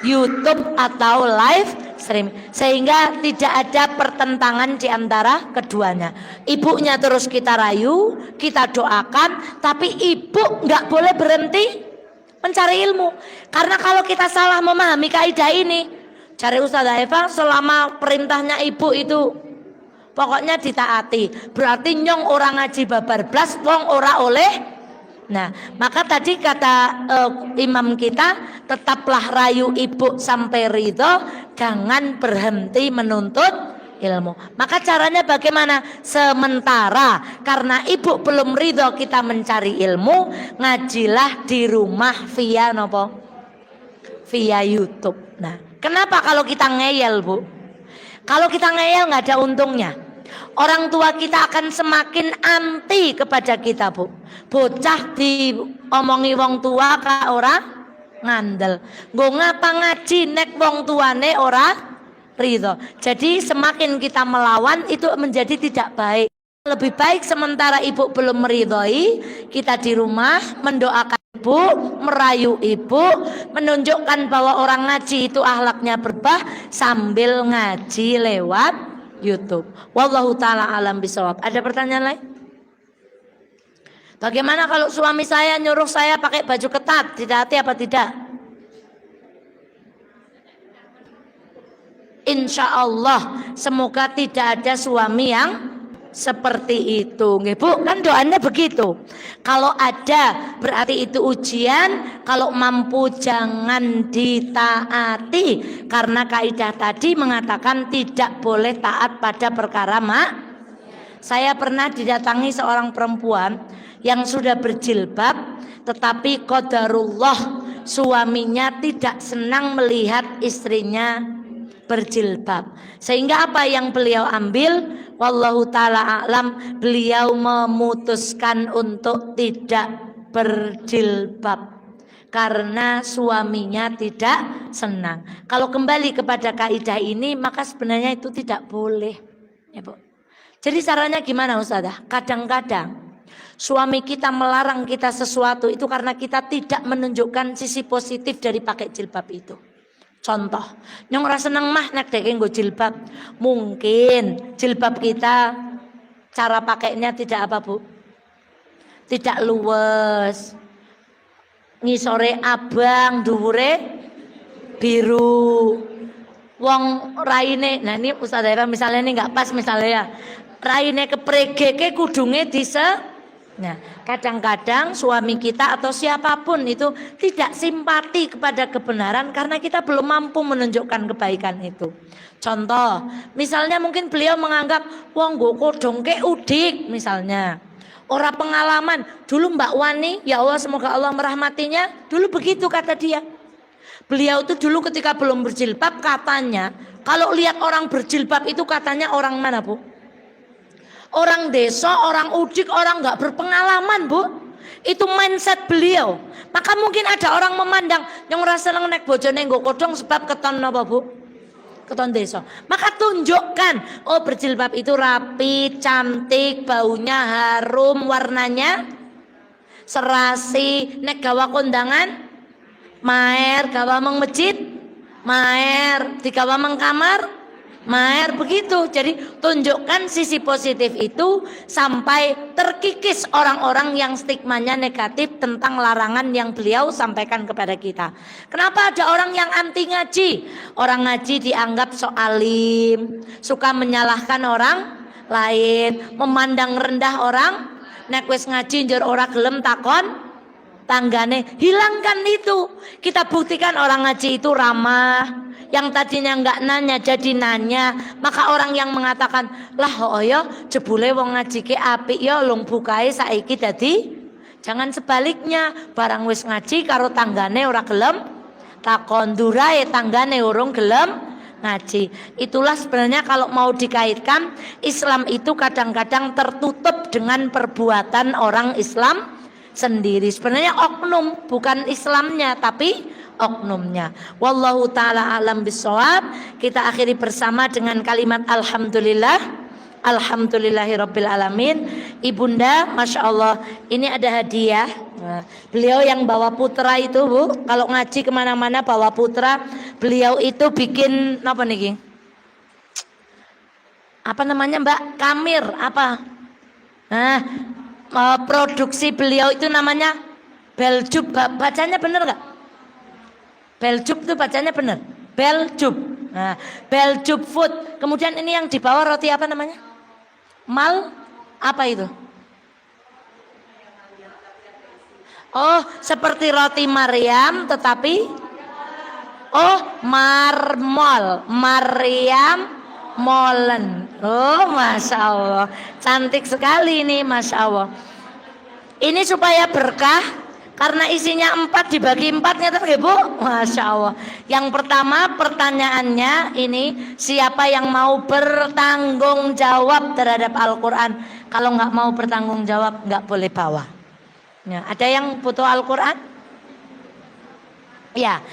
YouTube atau live stream, sehingga tidak ada pertentangan di antara keduanya. Ibunya terus kita rayu, kita doakan, tapi ibu nggak boleh berhenti mencari ilmu. Karena kalau kita salah memahami kaidah ini, cari Ustazah Eva, selama perintahnya ibu itu pokoknya ditaati, berarti nyong orang ngaji babar blas wong ora oleh. Nah, maka tadi kata imam kita, tetaplah rayu ibu sampai ridho, jangan berhenti menuntut ilmu. Maka caranya bagaimana? Sementara karena ibu belum ridho kita mencari ilmu, ngajilah di rumah via nopo? Via YouTube. Nah, kenapa kalau kita ngeyel Bu? Kalau kita ngeyel nggak ada untungnya. Orang tua kita akan semakin anti kepada kita Bu. Bocah diomongi wong tua ka ora ngandel. Nggo ngapa ngaji nek wong tuane ora ridho. Jadi semakin kita melawan itu menjadi tidak baik. Lebih baik sementara ibu belum meridhoi, kita di rumah mendoakan ibu, merayu ibu, menunjukkan bahwa orang ngaji itu akhlaknya berbah sambil ngaji lewat YouTube. Wallahu taala alam bisawab. Ada pertanyaan lain? Bagaimana kalau suami saya nyuruh saya pakai baju ketat, ditaati apa tidak? Insya Allah semoga tidak ada suami yang seperti itu, nggih Bu, kan doanya begitu. Kalau ada berarti itu ujian, kalau mampu jangan ditaati, karena kaidah tadi mengatakan tidak boleh taat pada perkara Saya pernah didatangi seorang perempuan yang sudah berjilbab, tetapi qadarullah suaminya tidak senang melihat istrinya berjilbab. Sehingga apa yang beliau ambil? Wallahu ta'ala a'lam, beliau memutuskan untuk tidak berjilbab karena suaminya tidak senang. Kalau kembali kepada kaidah ini, maka sebenarnya itu tidak boleh ya Bu. Jadi caranya gimana Ustazah? Kadang-kadang suami kita melarang kita sesuatu itu karena kita tidak menunjukkan sisi positif dari pakai jilbab itu. Contoh, nyong rasa seneng mah nek dek nggo jilbab. Mungkin jilbab kita cara pakainya tidak apa Bu? Tidak luwes. Ngisore abang, dhuwure biru. Wong raine, nah ini Ustazah misalnya ini enggak pas misalnya ya. Raine kepregeke kudunge Nah, kadang-kadang suami kita atau siapapun itu tidak simpati kepada kebenaran karena kita belum mampu menunjukkan kebaikan itu. Contoh, misalnya mungkin beliau menganggap wong nggo kodhong ke udik misalnya. Ora pengalaman, dulu Mbak Wani, ya Allah semoga Allah merahmatinya, dulu begitu kata dia. Beliau itu dulu ketika belum berjilbab katanya, kalau lihat orang berjilbab itu katanya orang mana Bu? Orang desa, orang udik, orang nggak berpengalaman Bu. Itu mindset beliau. Maka mungkin ada orang memandang yang rasa nek bojone nggo kodhong sebab keton apa Bu? Keton desa. Maka tunjukkan, oh berjilbab itu rapi, cantik, baunya harum, warnanya serasi. Nek gawa kondangan, maer, gawa meng masjid, maer, digawa meng kamar, Maher begitu. Jadi tunjukkan sisi positif itu sampai terkikis orang-orang yang stigmanya negatif tentang larangan yang beliau sampaikan kepada kita. Kenapa ada orang yang anti ngaji? Orang ngaji dianggap sok alim, suka menyalahkan orang lain, memandang rendah orang. Nek wis ngaji njur ora gelem takon tanggane. Hilangkan itu. Kita buktikan orang ngaji itu ramah. Yang tadinya nggak nanya jadi nanya. Maka orang yang mengatakan lah oh ya jebule wong ngaji ke apik ya lung bukae saiki dadi. Jangan sebaliknya, barang wis ngaji karo tanggane ora gelem takon, durae tanggane urung gelem ngaji. Itulah sebenarnya kalau mau dikaitkan, Islam itu kadang-kadang tertutup dengan perbuatan orang Islam sendiri. Sebenarnya oknum, bukan Islamnya tapi oknumnya. Wallahu ta'ala alam bisawab. Kita akhiri bersama dengan kalimat alhamdulillah. Alhamdulillahirabbil alamin. Ibunda, masya Allah, ini ada hadiah. Nah, beliau yang bawa putra itu, Bu, kalau ngaji kemana-mana bawa putra. Beliau itu bikin apa nih? Apa namanya, Mbak? Kamir apa? Nah, produksi beliau itu namanya Beljub. Bacanya bener nggak? Beljub itu bacanya bener. Beljub. Nah, Beljub Food. Kemudian ini yang di bawah roti apa namanya? Mal apa itu? Oh, seperti roti Maryam tetapi marmol. Maryam molen. Oh, masya Allah, cantik sekali ini, masya Allah. Ini supaya berkah. Karena isinya 4 dibagi 4 ngerti nggih, Bu? Masya Allah. Yang pertama pertanyaannya ini, siapa yang mau bertanggung jawab terhadap Al-Quran? Kalau nggak mau bertanggung jawab nggak boleh bawa. Ya, ada yang butuh Al-Quran? Ya.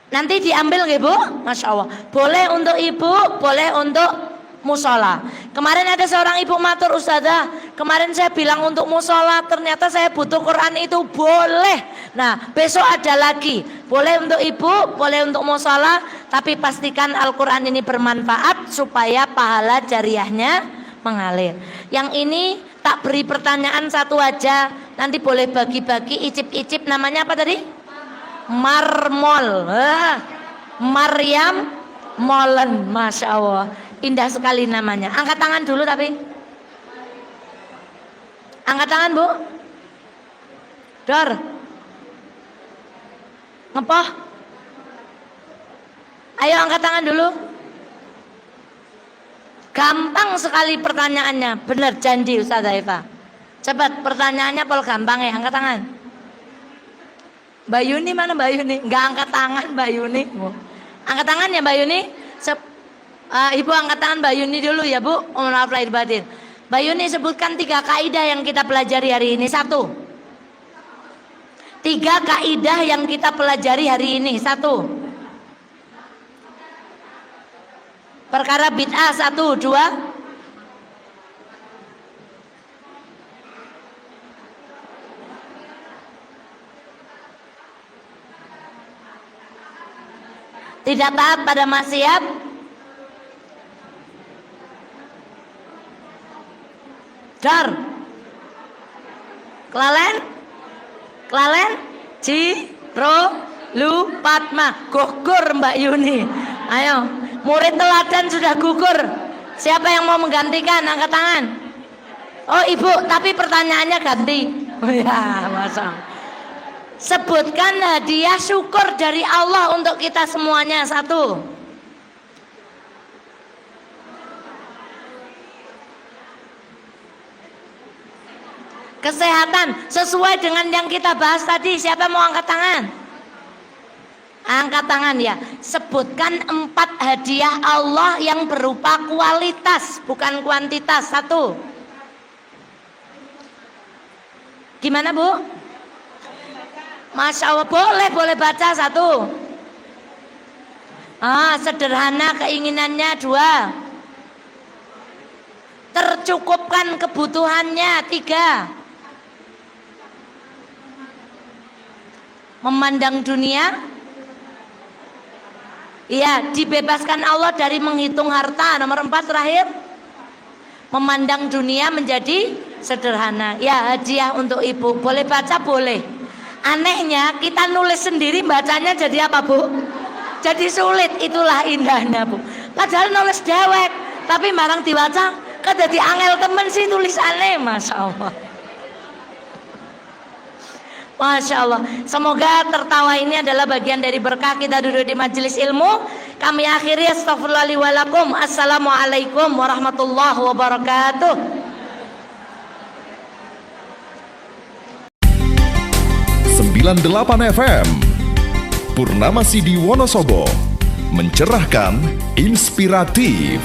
Nanti diambil nggih, Bu? Masya Allah. Boleh untuk ibu, boleh untuk musola. Kemarin ada seorang ibu matur, Ustazah, kemarin saya bilang untuk musola, ternyata saya butuh Quran. Itu boleh. Nah, besok ada lagi. Boleh untuk ibu, boleh untuk musola, tapi pastikan Al-Quran ini bermanfaat supaya pahala jariahnya mengalir. Yang ini tak beri pertanyaan satu aja, nanti boleh bagi-bagi, icip-icip. Namanya apa tadi? Marmol. Maryam molen, masya Allah. Indah sekali namanya. Angkat tangan dulu tapi. Angkat tangan, Bu. Dor. Ngepoh. Ayo angkat tangan dulu. Gampang sekali pertanyaannya. Benar janji Ustazah Eva. Cepat pertanyaannya pol gampang ya. Angkat tangan. Mbak Yuni mana Mbak Yuni? Enggak angkat tangan Mbak Yuni. Angkat tangan ya Mbak Yuni. Ibu angkat tangan Mbak Yuni dulu ya, Bu. Maaf lahir batin. Mbak Yuni sebutkan 3 kaidah yang kita pelajari hari ini. 1. 3 kaidah yang kita pelajari hari ini. 1. Perkara bid'ah. 1, 2. Tidak taat pada maksiat. Dar. Kelalen. Ciro. Lu. Patma. Gugur Mbak Yuni. Ayo. Murid teladan sudah gugur. Siapa yang mau menggantikan? Angkat tangan. Oh ibu, tapi pertanyaannya ganti. Oh ya, masa. Sebutkan hadiah syukur dari Allah untuk kita semuanya. 1. Kesehatan sesuai dengan yang kita bahas tadi. Siapa mau angkat tangan? Angkat tangan ya. Sebutkan 4 hadiah Allah yang berupa kualitas, bukan kuantitas. 1. Gimana, Bu? Masya Allah, boleh baca. 1. Sederhana keinginannya. 2. Tercukupkan kebutuhannya. 3. Memandang dunia Iya, dibebaskan Allah dari menghitung harta. Nomor 4 terakhir, memandang dunia menjadi sederhana. Ya, hadiah untuk ibu. Boleh baca? Boleh. Anehnya kita nulis sendiri, bacanya jadi apa, Bu? Jadi sulit. Itulah indahnya, Bu. Padahal nulis dewek, tapi barang dibaca kan jadi angel temen sih tulisannya. Masya Allah. Masya Allah. Semoga tertawa ini adalah bagian dari berkah kita duduk di majelis ilmu. Kami akhiri, astagfirullahaladzim. Assalamualaikum warahmatullahi wabarakatuh. 98 FM Purnama Sidi Wonosobo, mencerahkan, inspiratif.